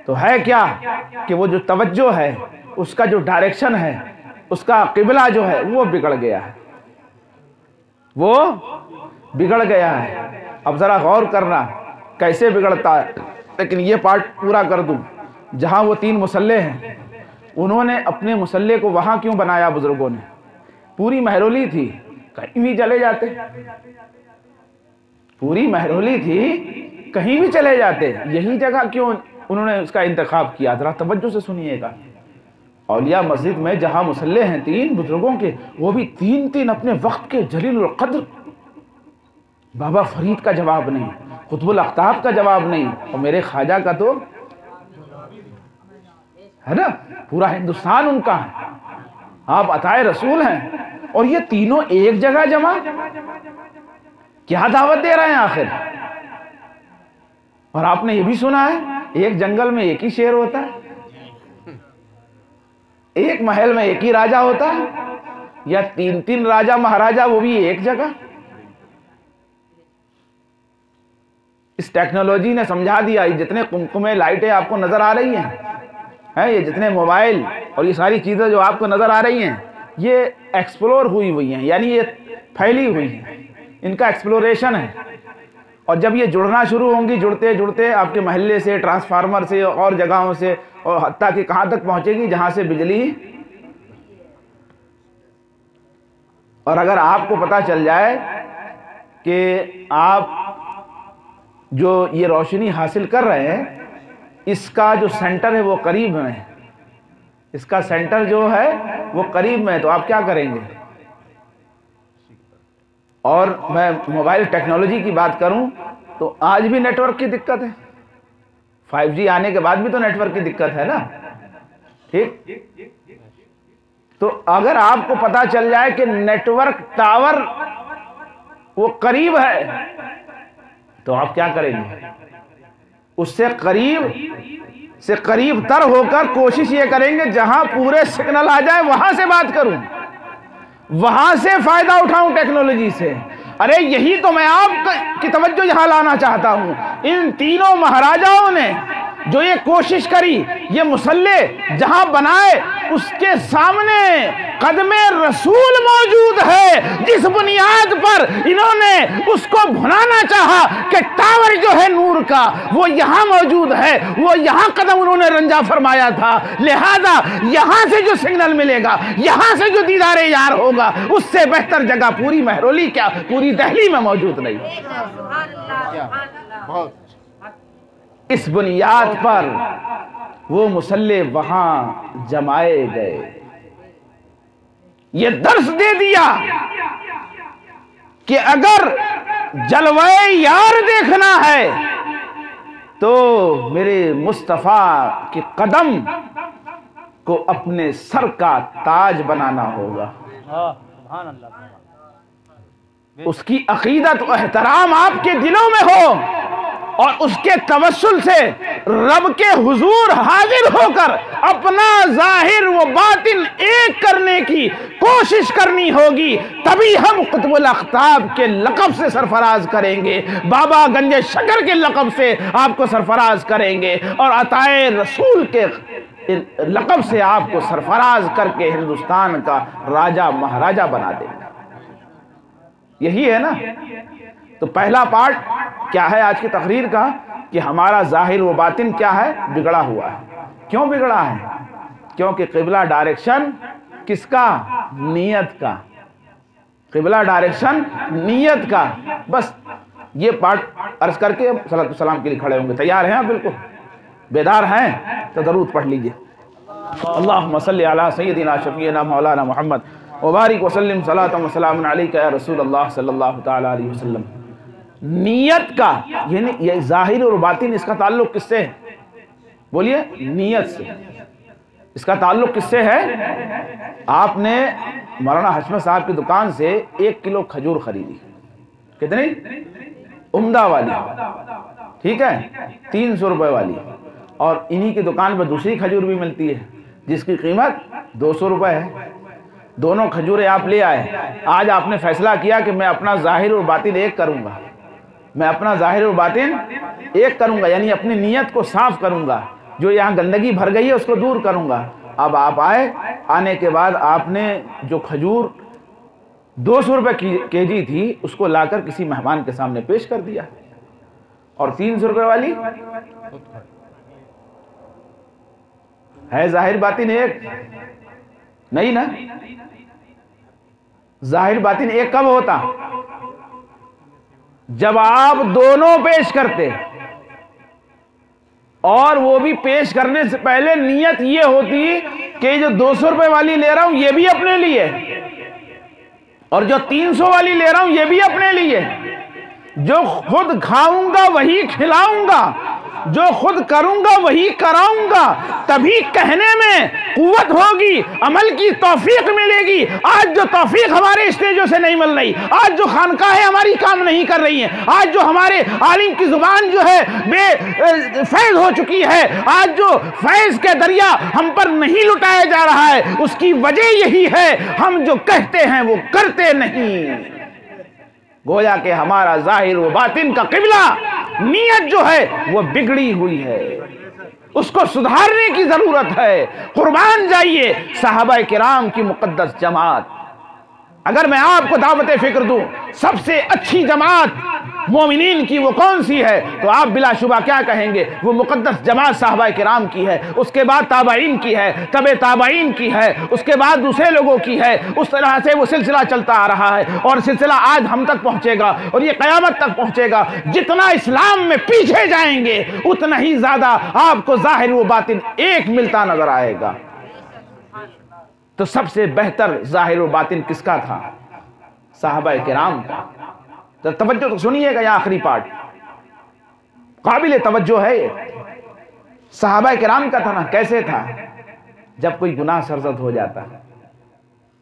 تو ہے کیا کہ وہ جو توجہ ہے، اس کا جو ڈائریکشن ہے، اس کا قبلہ جو ہے وہ بگڑ گیا ہے، وہ بگڑ گیا ہے. اب ذرا غور کرنا کیسے بگڑتا ہے. لیکن یہ پارٹ پورا کر دوں. جہاں وہ 3 مصلے ہیں، انہوں نے اپنے مصلے کو وہاں کیوں بنایا بزرگوں نے؟ پوری مہرولی تھی، کہیں بھی چلے جاتے، پوری مہرولی تھی، کہیں بھی چلے جاتے. یہی جگہ کیوں انہوں نے اس کا انتخاب کیا؟ ذرا توجہ سے سنیے گا. اولیاء مسجد میں جہاں مصلے ہیں 3 بزرگوں کے، وہ بھی 3 اپنے وقت کے جلیل القدر. بابا فرید کا جواب نہیں، قطب الاقطاب کا جواب نہیں، اور میرے خواجہ کا تو ہے نا، پورا ہندوستان ان کا ہے. آپ عطائے رسول ہیں، اور یہ تینوں ایک جگہ جمع، کیا دعوت دے رہے ہیں آخر؟ اور آپ نے یہ بھی سنا ہے ایک جنگل میں ایک ہی شیر ہوتا ہے، ایک محل میں ایک ہی راجہ ہوتا ہے، یا 3 راجہ مہاراجہ، وہ بھی ایک جگہ. اس ٹیکنالوجی نے سمجھا دیا. یہ جتنے قمقمے لائٹیں آپ کو نظر آ رہی ہیں، یہ جتنے موبائل اور یہ ساری چیزیں جو آپ کو نظر آ رہی ہیں، یہ ایکسپلور ہوئی ہیں، یعنی یہ پھیلی ہوئی ہیں، ان کا ایکسپلوریشن ہے. اور جب یہ جڑنا شروع ہوں گی، جڑتے جڑتے آپ کے محلے سے، ٹرانسفارمر سے، اور جگہوں سے، اور حتیٰ کہ کہاں تک پہنچے گی جہاں سے بجلی. اور اگر آپ کو پتہ چل جائے کہ آپ جو یہ روشنی حاصل کر رہے ہیں، اس کا جو سینٹر ہے وہ قریب میں ہے، اس کا سینٹر جو ہے وہ قریب میں ہے، تو آپ کیا کریں گے؟ اور میں موبائل ٹیکنالوجی کی بات کروں تو آج بھی نیٹ ورک کی دقت ہے. 5G آنے کے بعد بھی تو نیٹ ورک کی دقت ہے نا، ٹھیک. تو اگر آپ کو پتا چل جائے کہ نیٹ ورک ٹاور وہ قریب ہے، تو آپ کیا کریں گے؟ اس سے قریب تر ہو کر کوشش یہ کریں گے جہاں پورے سگنل آ جائے وہاں سے بات کروں، وہاں سے فائدہ اٹھاؤں ٹیکنالوجی سے. ارے یہی تو میں آپ کی توجہ یہاں لانا چاہتا ہوں. ان 3 مہاراجاؤں نے جو یہ کوشش کری، یہ مصلے جہاں بنائے، اس کے سامنے قدم رسول موجود ہے، جس بنیاد پر انہوں نے اس کو بھلانا چاہا کہ ٹاور جو ہے نور کا وہ یہاں موجود ہے، وہ یہاں قدم انہوں نے رنجا فرمایا تھا. لہذا یہاں سے جو سگنل ملے گا، یہاں سے جو دیدار یار ہوگا، اس سے بہتر جگہ پوری مہرولی کیا پوری دہلی میں موجود نہیں. اس بنیاد پر وہ مصلے وہاں جمائے گئے. یہ درس دے دیا کہ اگر جلوہ یار دیکھنا ہے تو میرے مصطفیٰ کے قدم کو اپنے سر کا تاج بنانا ہوگا. اس کی عقیدت و احترام آپ کے دلوں میں ہو، اور اس کے توسل سے رب کے حضور حاضر ہو کر اپنا ظاہر و باطن ایک کرنے کی کوشش کرنی ہوگی. تبھی ہم قطب الاقطاب کے لقب سے سرفراز کریں گے، بابا گنج شکر کے لقب سے آپ کو سرفراز کریں گے، اور عطائے رسول کے لقب سے آپ کو سرفراز کر کے ہندوستان کا راجہ مہاراجہ بنا دیں گے. یہی ہے نا. تو پہلا پارٹ کیا ہے آج کی تقریر کا؟ کہ ہمارا ظاہر و باطن کیا ہے؟ بگڑا ہوا ہے. کیوں بگڑا ہے؟ کیونکہ قبلہ ڈائریکشن کس کا؟ نیت کا. قبلہ ڈائریکشن نیت کا. بس یہ پارٹ عرض کر کے صلاۃ والسلام کے لیے کھڑے ہوں گے. تیار ہیں آپ؟ بالکل بیدار ہیں تو درود پڑھ لیجئے. اللہم صلی علی سیدنا شفیعنا مولانا محمد وبارک وسلم صلاۃ و سلام علیک یا رسول اللہ صلی اللہ تعالی علیہ وسلم۔ نیت کا یعنی یہ ظاہر اور باطن، اس کا تعلق کس سے ہے؟ بولیے، نیت سے۔ اس کا تعلق کس سے ہے؟ آپ نے مولانا حشمت صاحب کی دکان سے 1 کلو کھجور خریدی، کتنی؟ عمدہ والی، ٹھیک ہے، 300 روپے والی، اور انہی کی دکان پہ دوسری کھجور بھی ملتی ہے جس کی قیمت 200 روپے ہے۔ دونوں کھجوریں آپ لے آئے، آج آپ نے فیصلہ کیا کہ میں اپنا ظاہر اور باطن ایک کروں گا، میں اپنا ظاہر اور باطن ایک کروں گا، یعنی اپنی نیت کو صاف کروں گا، جو یہاں گندگی بھر گئی ہے اس کو دور کروں گا۔ اب آپ آئے، آنے کے بعد آپ نے جو کھجور 200 روپے کے جی تھی اس کو لا کر کسی مہمان کے سامنے پیش کر دیا، اور 300 روپے والی ہے ظاہر باطن ایک نہیں نا؟ ظاہر باطن ایک کب ہوتا؟ جب آپ دونوں پیش کرتے، اور وہ بھی پیش کرنے سے پہلے نیت یہ ہوتی کہ جو 200 روپے والی لے رہا ہوں یہ بھی اپنے لیے، اور جو 300 والی لے رہا ہوں یہ بھی اپنے لیے، جو خود کھاؤں گا وہی کھلاؤں گا، جو خود کروں گا وہی کراؤں گا، تبھی کہنے میں قوت ہوگی، عمل کی توفیق ملے گی۔ آج جو توفیق ہمارے اسٹیجوں سے نہیں مل رہی، آج جو خانقاہیں ہماری کام نہیں کر رہی ہیں، آج جو ہمارے عالم کی زبان جو ہے بے فیض ہو چکی ہے، آج جو فیض کے دریا ہم پر نہیں لٹایا جا رہا ہے، اس کی وجہ یہی ہے ہم جو کہتے ہیں وہ کرتے نہیں۔ گویا کہ ہمارا ظاہر و باطن کا قبلہ نیت جو ہے وہ بگڑی ہوئی ہے، اس کو سدھارنے کی ضرورت ہے۔ قربان جائیے صحابہ کرام کی مقدس جماعت۔ اگر میں آپ کو دعوت فکر دوں سب سے اچھی جماعت مومنین کی وہ کون سی ہے، تو آپ بلا شبہ کیا کہیں گے؟ وہ مقدس جماعت صحابہ کرام کی ہے، اس کے بعد تابعین کی ہے، تبع تابعین کی ہے، اس کے بعد دوسرے لوگوں کی ہے۔ اس طرح سے وہ سلسلہ چلتا آ رہا ہے، اور سلسلہ آج ہم تک پہنچے گا اور یہ قیامت تک پہنچے گا۔ جتنا اسلام میں پیچھے جائیں گے اتنا ہی زیادہ آپ کو ظاہر و باطن ایک ملتا نظر آئے گا۔ تو سب سے بہتر ظاہر و باطن کس کا تھا؟ صحابہ کرام کا۔ تو توجہ تو سنیے گا، یہ آخری پارٹ قابل توجہ ہے۔ یہ صحابہ کرام کا تھا نا، کیسے تھا؟ جب کوئی گناہ سرزد ہو جاتا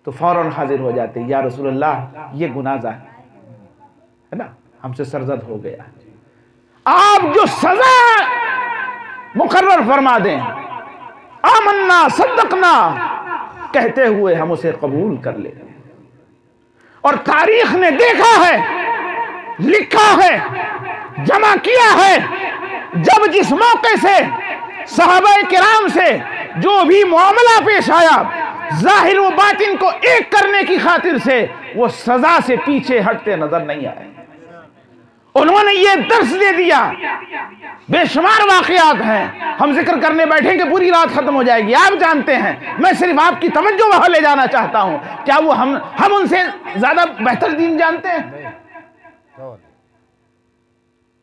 تو فوراً حاضر ہو جاتے، یا رسول اللہ یہ گناہ ہے نا ہم سے سرزد ہو گیا، آپ جو سزا مقرر فرما دیں، آمنا صدقنا کہتے ہوئے ہم اسے قبول کر لیں۔ اور تاریخ نے دیکھا ہے، لکھا ہے، جمع کیا ہے، جب جس موقع سے صحابہ کرام سے جو بھی معاملہ پیش آیا، ظاہر و باطن کو ایک کرنے کی خاطر سے وہ سزا سے پیچھے ہٹتے نظر نہیں آئے۔ انہوں نے یہ درس دے دیا۔ بے شمار واقعات ہیں، ہم ذکر کرنے بیٹھیں کہ پوری رات ختم ہو جائے گی، آپ جانتے ہیں۔ میں صرف آپ کی توجہ وہاں لے جانا چاہتا ہوں۔ کیا وہ ہم ان سے زیادہ بہتر دین جانتے ہیں؟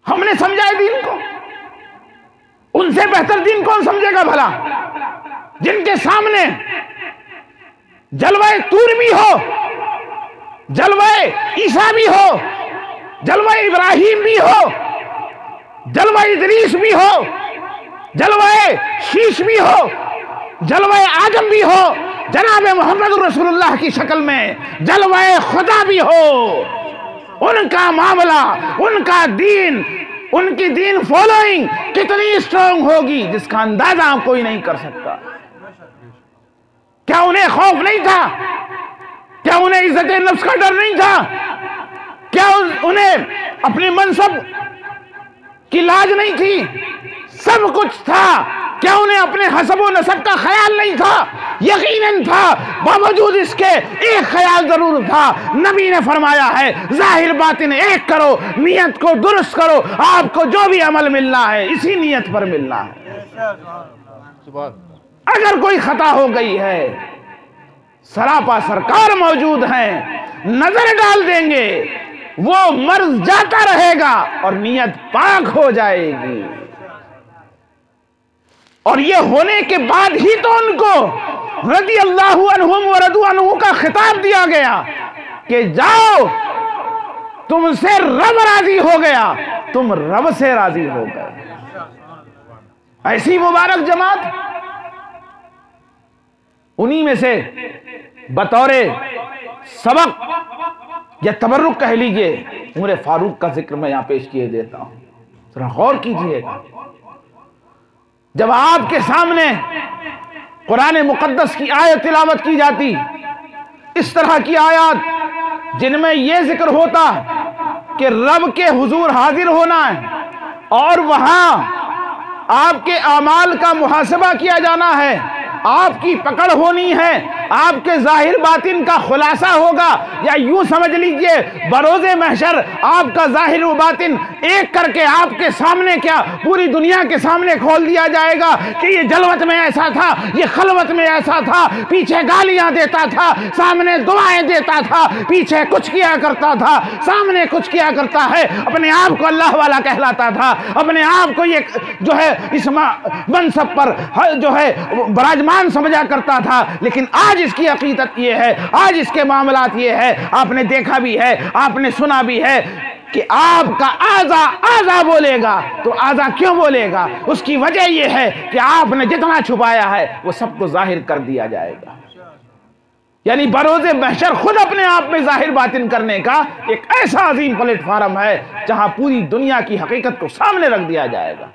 ہم نے سمجھا ہے دین کو، ان سے بہتر دین کون سمجھے گا بھلا؟ جن کے سامنے جلوہ طور بھی ہو، جلوہ عیسیٰ بھی ہو، جلوہ ابراہیم بھی ہو، جلوہ ادریس بھی ہو، جلوہ شیش بھی ہو، جلوہ آدم بھی ہو، جناب محمد رسول اللہ کی شکل میں جلوہ خدا بھی ہو، ان کا معاملہ، ان کا دین، ان کی دین فالوئنگ کتنی اسٹرانگ ہوگی جس کا اندازہ کوئی نہیں کر سکتا۔ کیا انہیں خوف نہیں تھا؟ کیا انہیں عزت نفس کا ڈر نہیں تھا؟ کیا انہیں اپنے منصب کی لاج نہیں تھی؟ سب کچھ تھا۔ کیا انہیں اپنے حسب و نسب کا خیال نہیں تھا؟ یقیناً تھا۔ باوجود اس کے ایک خیال ضرور تھا، نبی نے فرمایا ہے ظاہر باطن ایک کرو، نیت کو درست کرو، آپ کو جو بھی عمل ملنا ہے اسی نیت پر ملنا ہے۔ اگر کوئی خطا ہو گئی ہے، سراپا سرکار موجود ہیں، نظر ڈال دیں گے، وہ مرض جاتا رہے گا اور نیت پاک ہو جائے گی۔
اور یہ ہونے کے بعد ہی تو ان کو رضی اللہ عنہم ورضوا عنہ کا خطاب دیا گیا کہ جاؤ تم سے رب راضی ہو گیا، تم رب سے راضی ہو گئے۔ ایسی مبارک جماعت، انہی میں سے بطور سبق یا تبرک کہہ لیجئے عمر فاروق کا ذکر میں یہاں پیش کیے دیتا ہوں، ذرا غور کیجئے گا۔ جب آپ کے سامنے قرآن مقدس کی آیت تلاوت کی جاتی، اس طرح کی آیات جن میں یہ ذکر ہوتا کہ رب کے حضور حاضر ہونا ہے اور وہاں آپ کے اعمال کا محاسبہ کیا جانا ہے، آپ کی پکڑ ہونی ہے، آپ کے ظاہر باطن کا خلاصہ ہوگا، یا یوں سمجھ لیجئے بروز محشر آپ کا ظاہر و باطن ایک کر کے آپ کے سامنے کیا پوری دنیا کے سامنے کھول دیا جائے گا کہ یہ جلوت میں ایسا تھا، یہ خلوت میں ایسا تھا، پیچھے گالیاں دیتا تھا، سامنے دعائیں دیتا تھا، پیچھے کچھ کیا کرتا تھا، سامنے کچھ کیا کرتا ہے، اپنے آپ کو اللہ والا کہلاتا تھا، اپنے آپ کو یہ جو ہے اس منصب پر جو ہے براجمان سمجھا کرتا تھا۔ لیکن آج اس کی عقیدت یہ ہے، آج اس کے معاملات یہ ہے، آپ نے دیکھا بھی ہے، آپ نے سنا بھی ہے کہ آپ کا آزا بولے گا تو آزا کیوں بولے گا؟ اس کی وجہ یہ ہے کہ آپ نے جتنا چھپایا ہے وہ سب کو ظاہر کر دیا جائے گا۔ یعنی بروز محشر خود اپنے آپ میں ظاہر باطن کرنے کا ایک ایسا عظیم پلیٹ فارم ہے جہاں پوری دنیا کی حقیقت کو سامنے رکھ دیا جائے گا۔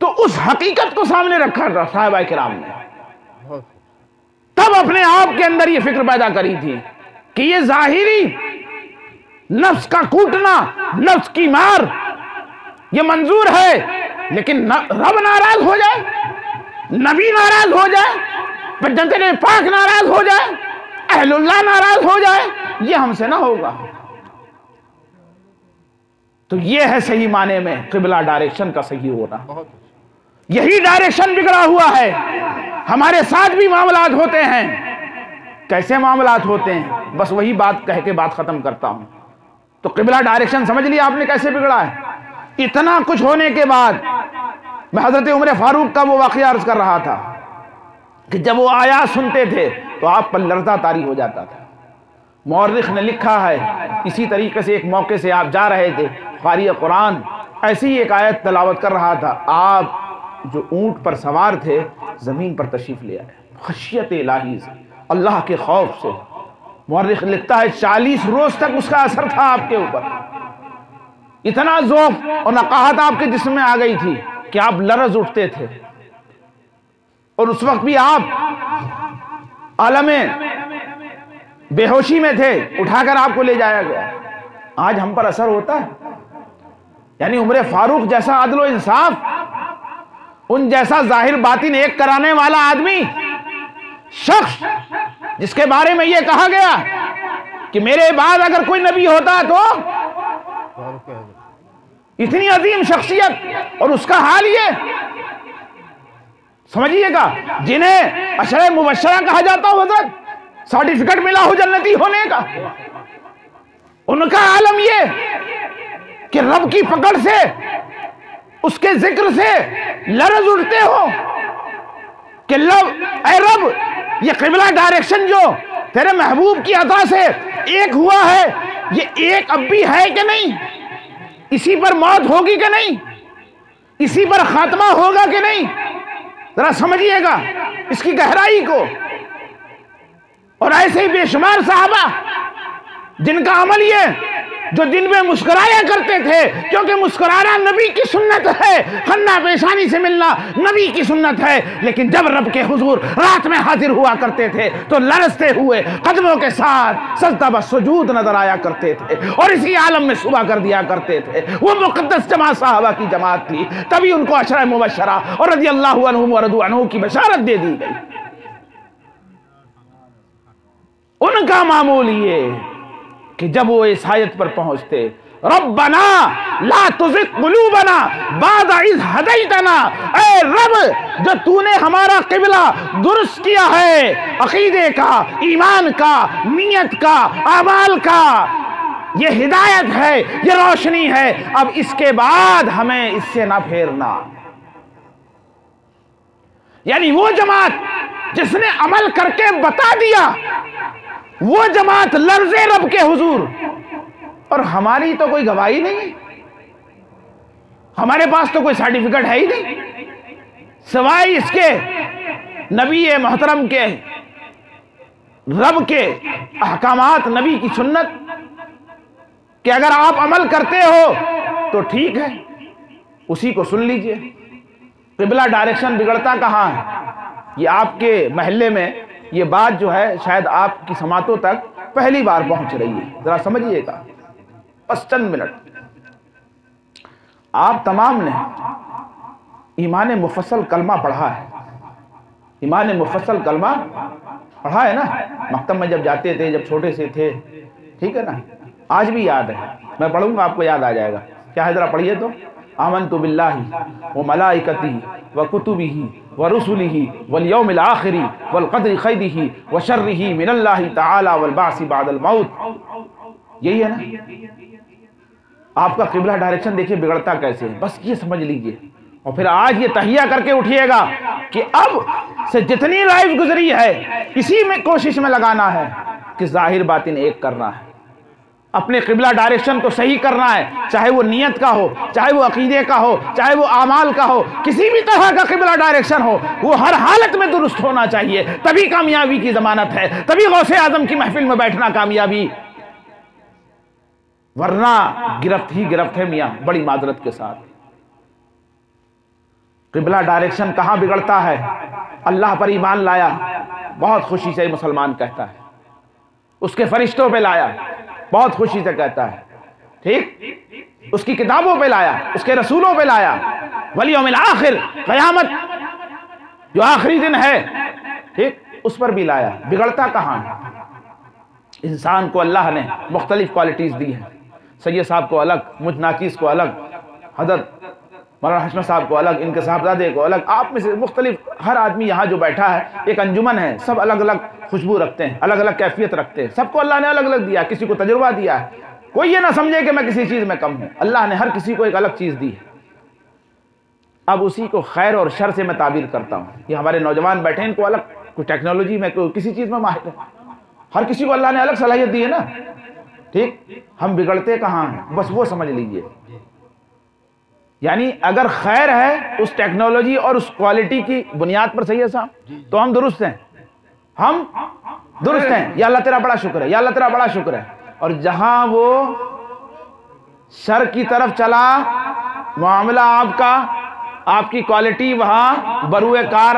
تو اس حقیقت کو سامنے رکھا صحابہ کرام نے، تب اپنے آپ کے اندر یہ فکر پیدا کری تھی کہ یہ ظاہری نفس کا کوٹنا، نفس کی مار یہ منظور ہے، لیکن رب ناراض ہو جائے، نبی ناراض ہو جائے، جنت پاک ناراض ہو جائے، اہل اللہ ناراض ہو جائے، یہ ہم سے نہ ہوگا۔ تو یہ ہے صحیح معنی میں قبلہ ڈائریکشن کا صحیح ہونا، یہی ڈائریکشن بگڑا ہوا ہے۔ ہمارے ساتھ بھی معاملات ہوتے ہیں، کیسے معاملات ہوتے ہیں؟ بس وہی بات کہہ کے بات ختم کرتا ہوں۔ تو قبلہ ڈائریکشن سمجھ لیا آپ نے کیسے بگڑا ہے؟ اتنا کچھ ہونے کے بعد میں حضرت عمر فاروق کا وہ واقعہ عرض کر رہا تھا کہ جب وہ آیات سنتے تھے تو آپ پر لرزہ طاری ہو جاتا تھا۔ مورخ نے لکھا ہے اسی طریقے سے ایک موقع سے آپ جا رہے تھے، قاری قرآن ایسی ایک آیت تلاوت کر رہا تھا، آپ جو اونٹ پر سوار تھے زمین پر تشریف لے آئے، خشیت الہی سے، اللہ کے خوف سے۔ مورخ لکھتا ہے 40 روز تک اس کا اثر تھا آپ کے اوپر، اتنا ذوق اور نقاہت آپ کے جسم میں آ گئی تھی کہ آپ لرز اٹھتے تھے، اور اس وقت بھی آپ عالم بے ہوشی میں تھے، اٹھا کر آپ کو لے جایا گیا۔ آج ہم پر اثر ہوتا ہے؟ یعنی عمر فاروق جیسا عدل و انصاف، ان جیسا ظاہر باطن ایک کرانے والا آدمی، شخص جس کے بارے میں یہ کہا گیا کہ میرے بعد اگر کوئی نبی ہوتا تو اتنی عظیم شخصیت، اور اس کا حال یہ سمجھیے گا، جنہیں عشرہ مبشرہ کہا جاتا ہو، حضرت سرٹیفکیٹ ملا ہو جنتی ہونے کا، ان کا عالم یہ کہ رب کی پکڑ سے، اس کے ذکر سے لرز اٹھتے ہو کہ اے رب یہ قبلہ ڈائریکشن جو تیرے محبوب کی عطا سے ایک ہوا ہے، یہ ایک اب بھی ہے کہ نہیں؟ اسی پر موت ہوگی کہ نہیں؟ اسی پر خاتمہ ہوگا کہ نہیں؟ ذرا سمجھیے گا اس کی گہرائی کو۔ اور ایسے ہی بے شمار صحابہ جن کا عمل یہ جو دن میں مسکرایا کرتے تھے، کیونکہ مسکرانا نبی کی سنت ہے، خندہ پیشانی سے ملنا نبی کی سنت ہے، لیکن جب رب کے حضور رات میں حاضر ہوا کرتے تھے تو لرزتے ہوئے قدموں کے ساتھ سجدہ و سجود نظر آیا کرتے تھے، اور اسی عالم میں صبح کر دیا کرتے تھے۔ وہ مقدس جماعت صحابہ کی جماعت تھی، تبھی ان کو عشرہ مبشرہ اور رضی اللہ عنہم ورضوا عنہ کی بشارت دے دی گئی۔ ان کا معمول یہ کہ جب وہ اس آیت پر پہنچتے، ربنا لا تزغ قلوبنا بعد اذ ہدیتنا، اے رب جو تو نے ہمارا قبلہ درست کیا ہے، عقیدے کا، ایمان کا، نیت کا، اعمال کا، یہ ہدایت ہے، یہ روشنی ہے، اب اس کے بعد ہمیں اس سے نہ پھیرنا۔ یعنی وہ جماعت جس نے عمل کر کے بتا دیا، وہ جماعت لفظ رب کے حضور. اور ہماری تو کوئی گواہی نہیں ہے، ہمارے پاس تو کوئی سرٹیفکیٹ ہے ہی نہیں سوائے اس کے نبی محترم کے، رب کے احکامات، نبی کی سنت، کہ اگر آپ عمل کرتے ہو تو ٹھیک ہے، اسی کو سن لیجئے. قبلہ ڈائریکشن بگڑتا کہاں ہے؟ یہ آپ کے محلے میں یہ بات جو ہے شاید آپ کی سماعتوں تک پہلی بار پہنچ رہی ہے، ذرا سمجھیے گا بس چند منٹ. آپ تمام نے ایمان مفصل کلمہ پڑھا ہے، ایمان مفصل کلمہ پڑھا ہے نا، مکتب میں جب جاتے تھے، جب چھوٹے سے تھے، ٹھیک ہے نا؟ آج بھی یاد ہے، میں پڑھوں گا آپ کو یاد آ جائے گا. کیا ہے ذرا پڑھیے تو. آمنت باللہ وملائکتہ وکتبہ ورسلہ والیوم الآخر والقدر خیرہ وشرہ من اللہ تعالی والبعث بعد الموت. یہی ہے نا؟ آپ کا قبلہ ڈائریکشن دیکھیے بگڑتا کیسے ہے، بس یہ سمجھ لیجئے. اور پھر آج یہ تہیہ کر کے اٹھیے گا کہ اب سے جتنی لائف گزری ہے اسی میں کوشش میں لگانا ہے کہ ظاہر باطن ایک کرنا ہے، اپنے قبلہ ڈائریکشن کو صحیح کرنا ہے، چاہے وہ نیت کا ہو، چاہے وہ عقیدے کا ہو، چاہے وہ اعمال کا ہو، کسی بھی طرح کا قبلہ ڈائریکشن ہو، وہ ہر حالت میں درست ہونا چاہیے. تبھی کامیابی کی ضمانت ہے، تبھی غوث اعظم کی محفل میں بیٹھنا کامیابی. ورنہ گرفت ہی گرفت ہے میاں، بڑی معذرت کے ساتھ. قبلہ ڈائریکشن کہاں بگڑتا ہے؟ اللہ پر ایمان لایا، بہت خوشی سے مسلمان کہتا ہے. اس کے فرشتوں پہ لایا، بہت خوشی سے کہتا ہے، ٹھیک؟ اس کی کتابوں پہ لایا، اس کے رسولوں پہ لایا، والیوم الآخر، قیامت جو آخری دن ہے، ٹھیک، اس پر بھی لایا. بگڑتا کہاں ہے؟ انسان کو اللہ نے مختلف کوالٹیز دی ہیں. سید صاحب کو الگ، مجھ ناچیز کو الگ، حضرت مولانا حشمت صاحب کو الگ، ان کے صاحبزادے کو الگ، آپ میں سے مختلف. ہر آدمی یہاں جو بیٹھا ہے ایک انجمن ہے، سب الگ الگ خوشبو رکھتے ہیں، الگ الگ کیفیت رکھتے ہیں. سب کو اللہ نے الگ الگ دیا، کسی کو تجربہ دیا ہے. کوئی یہ نہ سمجھے کہ میں کسی چیز میں کم ہوں، اللہ نے ہر کسی کو ایک الگ چیز دی ہے. اب اسی کو خیر اور شر سے میں تعبیر کرتا ہوں. یہ ہمارے نوجوان بیٹھے ہیں، ان کو الگ، کوئی ٹیکنالوجی میں، کوئی کسی چیز میں ماہر ہے. ہر کسی کو اللہ نے الگ صلاحیت دی ہے نا، ٹھیک؟ ہم بگڑتے کہاں ہیں بس وہ سمجھ لیجئے. یعنی اگر خیر ہے اس ٹیکنالوجی اور اس کوالٹی کی بنیاد پر، صحیح ہے صاحب، تو ہم درست ہیں، ہم درست ہیں. یا اللہ تیرا بڑا شکر ہے، یا اللہ تیرا بڑا شکر ہے. اور جہاں وہ شر کی طرف چلا، معاملہ آپ کا، آپ کی کوالٹی وہاں بروئے کار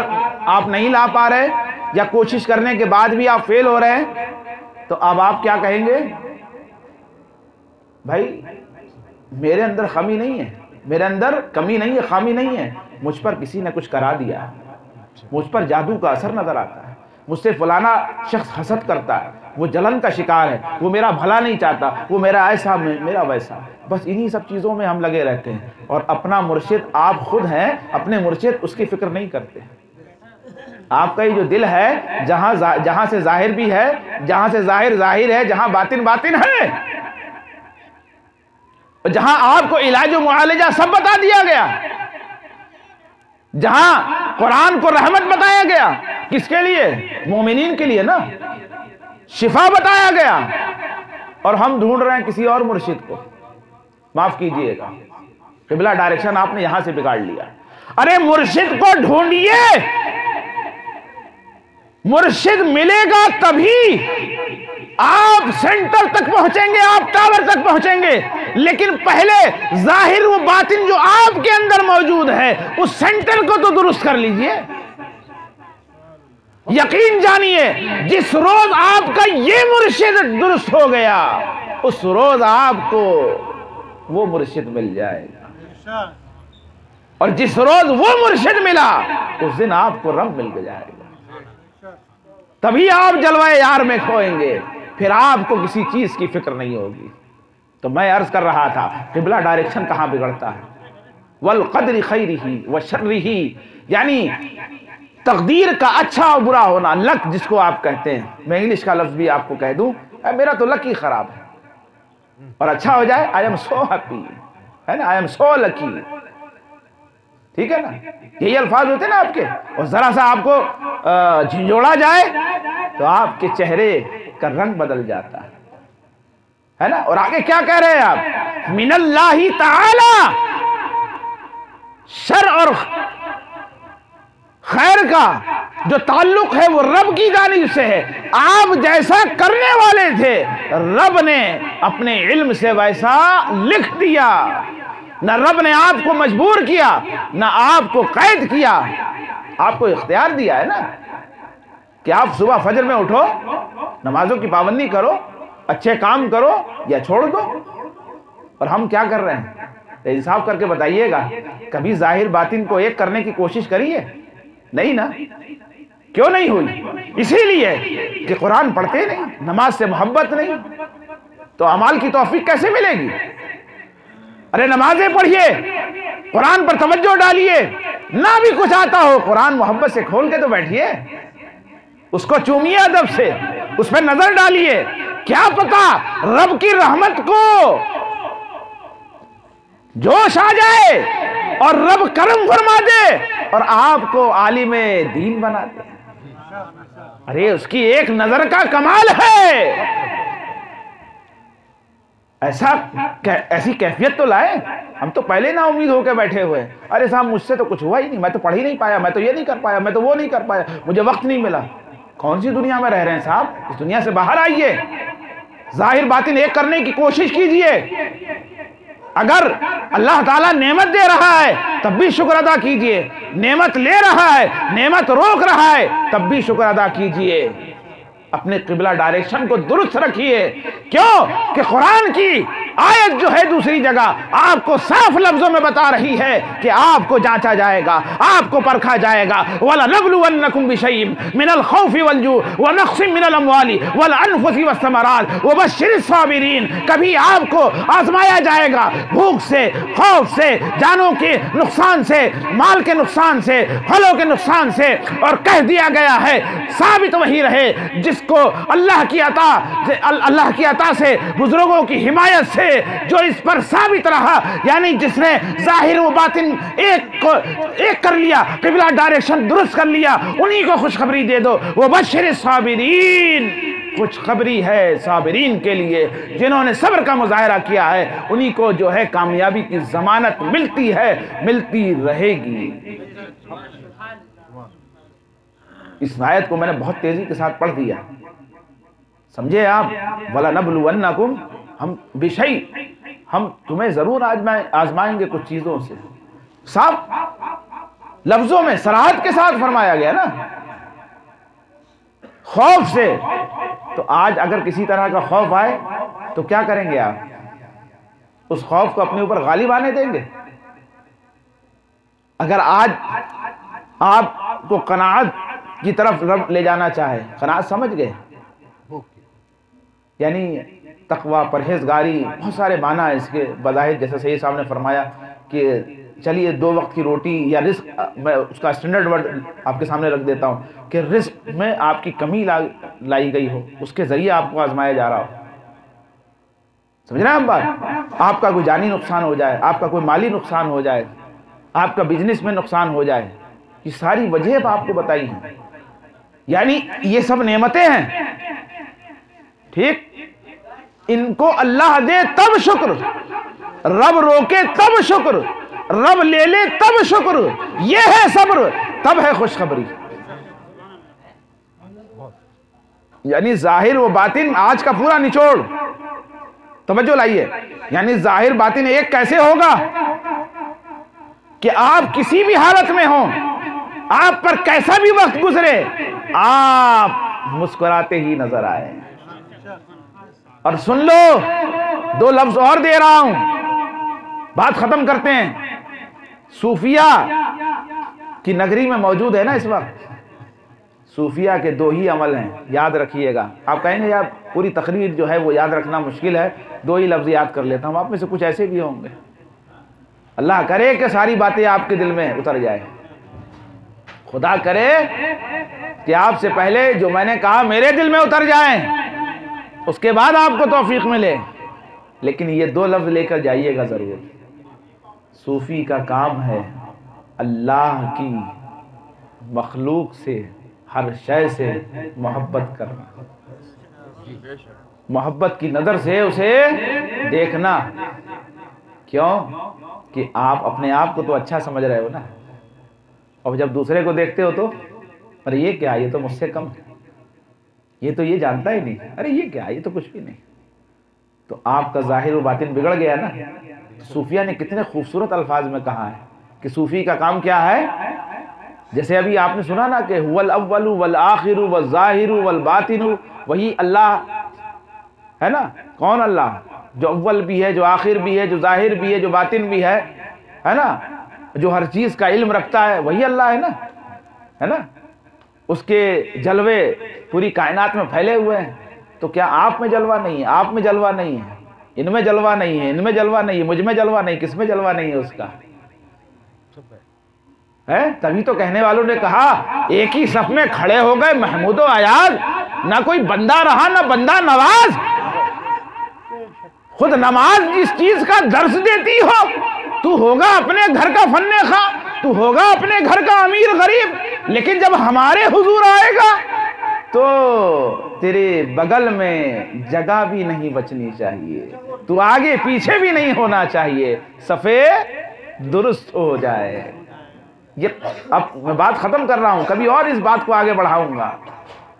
آپ نہیں لا پا رہے، یا کوشش کرنے کے بعد بھی آپ فیل ہو رہے ہیں، تو اب آپ کیا کہیں گے؟ بھائی میرے اندر خامی نہیں ہے، میرے اندر کمی نہیں ہے، خامی نہیں ہے، مجھ پر کسی نے کچھ کرا دیا ہے، مجھ پر جادو کا اثر نظر آتا ہے، مجھ سے فلانا شخص حسد کرتا ہے، وہ جلن کا شکار ہے، وہ میرا بھلا نہیں چاہتا، وہ میرا ایسا، میرا ویسا. بس انہی سب چیزوں میں ہم لگے رہتے ہیں. اور اپنا مرشد آپ خود ہیں، اپنے مرشد اس کی فکر نہیں کرتے. آپ کا یہ جو دل ہے، جہاں سے ظاہر بھی ہے، جہاں سے ظاہر ظاہر ہے، جہاں باطن باطن ہے، جہاں آپ کو علاج و معالجہ سب بتا دیا گیا، جہاں قرآن کو رحمت بتایا گیا، کس کے لیے؟ مومنین کے لیے نا، شفا بتایا گیا. اور ہم ڈھونڈ رہے ہیں کسی اور مرشد کو. معاف کیجئے گا، قبلہ ڈائریکشن آپ نے یہاں سے بگاڑ لیا. ارے مرشد کو ڈھونڈیے، مرشد ملے گا تبھی آپ سینٹر تک پہنچیں گے، آپ ٹاور تک پہنچیں گے. لیکن پہلے ظاہر و باطن جو آپ کے اندر موجود ہے اس سینٹر کو تو درست کر لیجئے. یقین جانیے جس روز آپ کا یہ مرشد درست ہو گیا اس روز آپ کو وہ مرشد مل جائے گا، اور جس روز وہ مرشد ملا اس دن آپ کو رب مل جائے گا. تبھی آپ جلوہ یار میں کھوئیں گے، پھر آپ کو کسی چیز کی فکر نہیں ہوگی. تو میں عرض کر رہا تھا قبلہ ڈائریکشن کہاں بگڑتا ہے؟ والقدر خیرہ وشرہ، یعنی تقدیر کا اچھا اور برا ہونا، لک جس کو آپ کہتے ہیں. میں انگلش کا لفظ بھی آپ کو کہہ دوں، میرا تو لک ہی خراب ہے، اور اچھا ہو جائے آئی ایم سو ہیپی، ہے نا، آئی ایم سو لکی. ٹھیک ہے نا, یہی الفاظ ہوتے ہیں نا آپ کے, اور ذرا سا آپ کو جھنجھوڑا جائے تو آپ کے چہرے کا رنگ بدل جاتا ہے نا. اور آگے کیا کہہ رہے ہیں آپ, من اللہ تعالی, شر اور خیر کا جو تعلق ہے وہ رب کی جانب سے ہے. آپ جیسا کرنے والے تھے رب نے اپنے علم سے ویسا لکھ دیا. نہ رب نے آپ کو مجبور کیا, نہ آپ کو قید کیا, آپ کو اختیار دیا ہے نا کہ آپ صبح فجر میں اٹھو, نمازوں کی پابندی کرو, اچھے کام کرو یا چھوڑ دو. اور ہم کیا کر رہے ہیں, انصاف کر کے بتائیے گا, کبھی ظاہر باطن کو ایک کرنے کی کوشش کریے؟ نہیں نا. کیوں نہیں ہوئی؟ اسی لیے کہ قرآن پڑھتے نہیں, نماز سے محبت نہیں, تو اعمال کی توفیق کیسے ملے گی؟ ارے نمازیں پڑھیے, قرآن پر توجہ ڈالیے, نہ بھی کچھ آتا ہو قرآن محبت سے کھول کے تو بیٹھیے, اس کو چومیے ادب سے, اس پہ نظر ڈالیے. کیا پتا رب کی رحمت کو جوش آ جائے اور رب کرم فرما دے اور آپ کو عالم دین بنا دے. ارے اس کی ایک نظر کا کمال ہے. ایسی کیفیت تو لائے. ہم تو پہلے نا امید ہو کے بیٹھے ہوئے, ارے صاحب مجھ سے تو کچھ ہوا ہی نہیں, میں تو پڑھ ہی نہیں پایا, میں تو یہ نہیں کر پایا, میں تو وہ نہیں کر پایا, مجھے وقت نہیں ملا. کون سی دنیا میں رہ رہے ہیں صاحب؟ اس دنیا سے باہر آئیے, ظاہر باطن ایک کرنے کی کوشش کیجئے. اگر اللہ تعالیٰ نعمت دے رہا ہے تب بھی شکر ادا کیجئے, نعمت لے رہا ہے, نعمت روک رہا ہے, تب بھی شکر ادا کیجئے. اپنے قبلہ ڈائریکشن کو درست رکھیے. کیوں کہ قرآن کی آیت جو ہے دوسری جگہ آپ کو صاف لفظوں میں بتا رہی ہے کہ آپ کو جانچا جائے گا, آپ کو پرکھا جائے گا. وَلَنَبْلُوَنَّكُمْ بِشَيْءٍ مِّنَ الْخَوْفِ وَالْجُوعِ وَنَقْصٍ مِّنَ الْأَمْوَالِ وَالْأَنفُسِ وَالثَّمَرَاتِ وَبَشِّرِ الصَّابِرِينَ. کبھی آپ کو آزمایا جائے گا بھوک سے, خوف سے, جانوں کے نقصان سے, مال کے نقصان سے, پھلوں کے نقصان سے. اور کہہ دیا گیا ہے ثابت وہی رہے جس کو اللہ کی عطا سے, بزرگوں کی حمایت سے جو اس پر ثابت رہا, یعنی جس نے ظاہر و باطن ایک کر لیا, قبلہ ڈائریکشن درست کر لیا, انہی کو خوشخبری دے دو. وبشر الصابرین, خوشخبری ہے صابرین کے لیے, جنہوں نے صبر کا مظاہرہ کیا ہے, انہی کو جو ہے کامیابی کی ضمانت ملتی ہے, ملتی رہے گی. اس آیت کو میں نے بہت تیزی کے ساتھ پڑھ دیا, سمجھے آپ. وَلَنَبْلُوَنَّكُمْ, ہم بِشَيْءٍ, ہم تمہیں ضرور آزمائیں گے کچھ چیزوں سے. صاف لفظوں میں صراحت کے ساتھ فرمایا گیا نا, خوف سے. تو آج اگر کسی طرح کا خوف آئے تو کیا کریں گے آپ؟ اس خوف کو اپنے اوپر غالب آنے دیں گے؟ اگر آج آپ کو قناعت کی طرف رب لے جانا چاہے, قناعت سمجھ گئے, یعنی تقوی, پرہیزگاری, بہت سارے معنی ہے اس کے بظاہر. جیسے سید صاحب نے فرمایا کہ چلیے 2 وقت کی روٹی یا رزق, میں اس کا اسٹینڈرڈ ورڈ آپ کے سامنے رکھ دیتا ہوں کہ رزق میں آپ کی کمی لائی گئی ہو, اس کے ذریعے آپ کو آزمایا جا رہا ہو. سمجھ رہے ہیں ہم بات؟ آپ کا کوئی جانی نقصان ہو جائے, آپ کا کوئی مالی نقصان ہو جائے, آپ کا بزنس میں نقصان ہو جائے, یہ ساری وجہ آپ کو بتائی ہیں. یعنی یہ سب نعمتیں ہیں, ٹھیک, ان کو اللہ دے تب شکر, رب روکے تب شکر, رب لے لے تب شکر. یہ ہے صبر, تب ہے خوشخبری. یعنی ظاہر و باطن, آج کا پورا نچوڑ, توجہ لائیے. یعنی ظاہر باطن ایک کیسے ہوگا کہ آپ کسی بھی حالت میں ہوں, آپ پر کیسا بھی وقت گزرے, آپ مسکراتے ہی نظر آئے. اور سن لو, 2 لفظ اور دے رہا ہوں, بات ختم کرتے ہیں. صوفیہ کی نگری میں موجود ہے نا اس وقت, صوفیہ کے 2 ہی عمل ہیں, یاد رکھیے گا. آپ کہیں گے یار پوری تقریر جو ہے وہ یاد رکھنا مشکل ہے, 2 ہی لفظ یاد کر لیتا ہوں. آپ میں سے کچھ ایسے بھی ہوں گے, اللہ کرے کہ ساری باتیں آپ کے دل میں اتر جائے. خدا کرے کہ آپ سے پہلے جو میں نے کہا میرے دل میں اتر جائیں, اس کے بعد آپ کو توفیق ملے. لیکن یہ 2 لفظ لے کر جائیے گا ضرور. صوفی کا کام ہے
اللہ کی مخلوق سے، ہر شے سے محبت کرنا، محبت کی نظر سے اسے دیکھنا۔ کیوں؟ کہ آپ اپنے آپ کو تو اچھا سمجھ رہے ہو نا، اور جب دوسرے کو دیکھتے ہو تو ارے یہ کیا، یہ تو مجھ سے کم ہے، یہ تو یہ جانتا ہی نہیں، ارے یہ کیا، یہ تو کچھ بھی نہیں، تو آپ کا ظاہر و باطن بگڑ گیا نا۔ صوفیہ نے کتنے خوبصورت الفاظ میں کہا ہے کہ صوفی کا کام کیا ہے؟ جیسے ابھی آپ نے سنا نا کہ هو الاول والآخر والظاہر والباطن، وہی اللہ ہے نا۔ کون اللہ؟ جو اول بھی ہے، جو آخر بھی ہے، جو ظاہر بھی ہے، جو باطن بھی ہے نا، جو ہر چیز کا علم رکھتا ہے، وہی اللہ ہے نا۔ اس کے جلوے پوری کائنات میں پھیلے ہوئے ہیں، تو کیا آپ میں جلوہ نہیں ہے؟ آپ میں جلوہ نہیں ہے، ان میں جلوہ نہیں ہے، ان میں جلوہ نہیں ہے، مجھ میں جلوہ نہیں، کس میں جلوہ نہیں ہے اس کا؟ تبھی تو کہنے والوں نے کہا ایک ہی صف میں کھڑے ہو گئے محمود و ایاز، نہ کوئی بندہ رہا نہ بندہ نواز۔ خود نماز جس چیز کا درس دیتی ہو، تو ہوگا اپنے گھر کا فن خواہ، تو ہوگا اپنے گھر کا امیر غریب، لیکن جب ہمارے حضور آئے گا تو تیرے بغل میں جگہ بھی نہیں بچنی چاہیے، تو آگے پیچھے بھی نہیں ہونا چاہیے، صفے درست ہو جائے۔ یہ اب میں بات ختم کر رہا ہوں، کبھی اور اس بات کو آگے بڑھاؤں گا،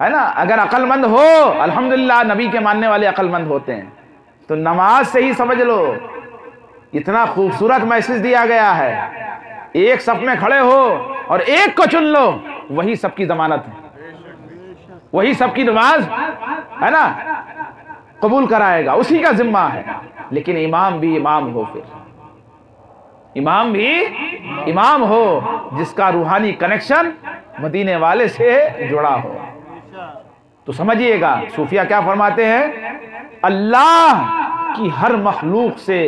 ہے نا۔ اگر عقل مند ہو، الحمدللہ نبی کے ماننے والے عقل مند ہوتے ہیں، تو نماز سے ہی سمجھ لو اتنا خوبصورت میسج دیا گیا ہے، ایک صف میں کھڑے ہو اور ایک کو چن لو، وہی سب کی ضمانت ہے، وہی سب کی نماز ہے نا قبول کرائے گا، اسی کا ذمہ ہے۔ لیکن امام بھی امام ہو، پھر امام بھی امام ہو جس کا روحانی کنیکشن مدینے والے سے جڑا ہو۔ تو سمجھئے گا صوفیہ کیا فرماتے ہیں؟ اللہ کی ہر مخلوق سے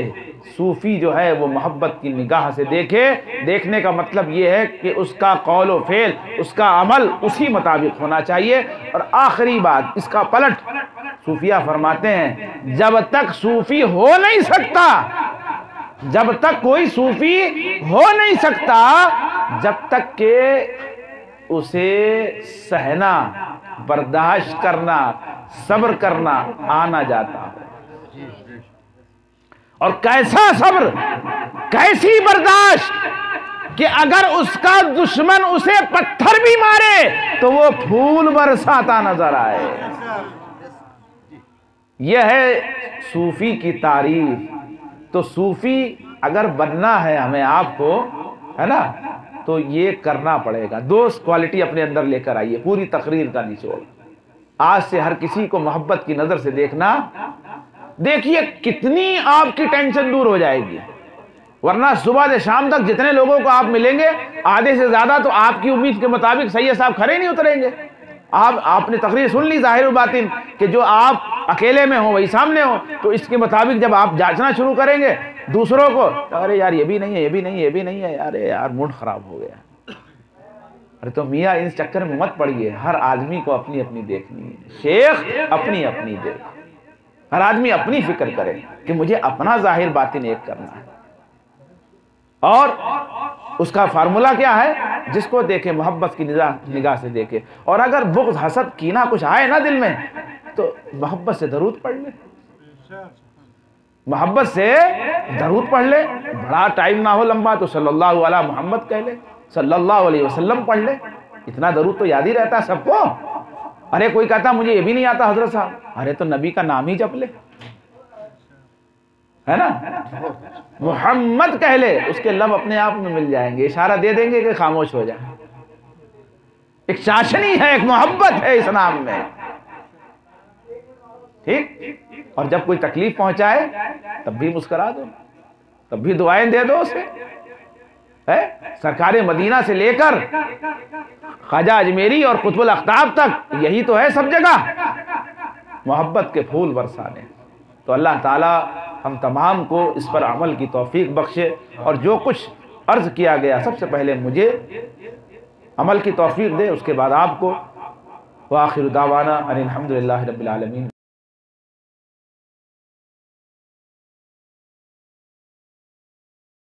صوفی جو ہے وہ محبت کی نگاہ سے دیکھے۔ دیکھنے کا مطلب یہ ہے کہ اس کا قول و فعل، اس کا عمل اسی مطابق ہونا چاہیے۔ اور آخری بات اس کا پلٹ صوفیہ فرماتے ہیں جب تک صوفی ہو نہیں سکتا، جب تک کوئی صوفی ہو نہیں سکتا جب تک کہ اسے سہنا، برداشت کرنا، صبر کرنا آنا جاتا ہو۔ اور کیسا صبر، کیسی برداشت کہ اگر اس کا دشمن اسے پتھر بھی مارے تو وہ پھول برساتا نظر آئے۔ یہ ہے صوفی کی تعریف۔ تو صوفی اگر بننا ہے ہمیں آپ کو، ہے نا، تو یہ کرنا پڑے گا۔ دو کوالٹی اپنے اندر لے کر آئیے، پوری تقریر کا نچوڑ۔ آج سے ہر کسی کو محبت کی نظر سے دیکھنا، دیکھیے کتنی آپ کی ٹینشن دور ہو جائے گی۔ ورنہ صبح سے شام تک جتنے لوگوں کو آپ ملیں گے، آدھے سے زیادہ تو آپ کی امید کے مطابق سید صاحب کھڑے نہیں اتریں گے۔ آپ نے تقریر سن لی ظاہر و باطن کہ جو آپ اکیلے میں ہوں وہی سامنے ہوں، تو اس کے مطابق جب آپ جانچنا شروع کریں گے دوسروں کو، ارے یار یہ بھی نہیں ہے، یہ بھی نہیں ہے، یہ بھی نہیں ہے، ارے یار موڈ خراب ہو گیا۔ ارے تو میاں اس چکر میں مت پڑیے، ہر آدمی کو اپنی اپنی دیکھنی ہے، شیخ اپنی اپنی دیکھ، ہر آدمی اپنی فکر کرے کہ مجھے اپنا ظاہر باطن ایک کرنا ہے۔ اور اس کا فارمولہ کیا ہے؟ جس کو دیکھے محبت کی نگاہ سے دیکھے۔ اور اگر بغض، حسد، کینہ کچھ آئے نا دل میں تو محبت سے درود پڑھ لے، محبت سے درود پڑھ لے، بڑا ٹائم نہ ہو لمبا تو صلی اللہ علیہ محمد کہہ لے، صلی اللہ علیہ وسلم پڑھ لے، اتنا درود تو یاد ہی رہتا ہے سب کو۔ ارے کوئی کہتا مجھے یہ بھی نہیں آتا حضرت صاحب، ارے تو نبی کا نام ہی جپ لے، ہے نا، محمد کہہ لے، اس کے لب اپنے آپ میں مل جائیں گے، اشارہ دے دیں گے کہ خاموش ہو جائے۔ ایک چاشنی ہے، ایک محبت ہے اس نام میں، ٹھیک۔ اور جب کوئی تکلیف پہنچائے تب بھی مسکرا دو، تب بھی دعائیں دے دو اسے۔ سرکار مدینہ سے لے کر خواجہ اجمیری اور قطب الاقطاب تک یہی تو ہے سب جگہ، محبت کے پھول برسانے۔ تو اللہ تعالی ہم تمام کو اس پر عمل کی توفیق بخشے، اور جو کچھ عرض کیا گیا سب سے پہلے مجھے عمل کی توفیق دے، اس کے بعد آپ کو۔ وآخر دعوانا ان الحمدللہ رب العالمین۔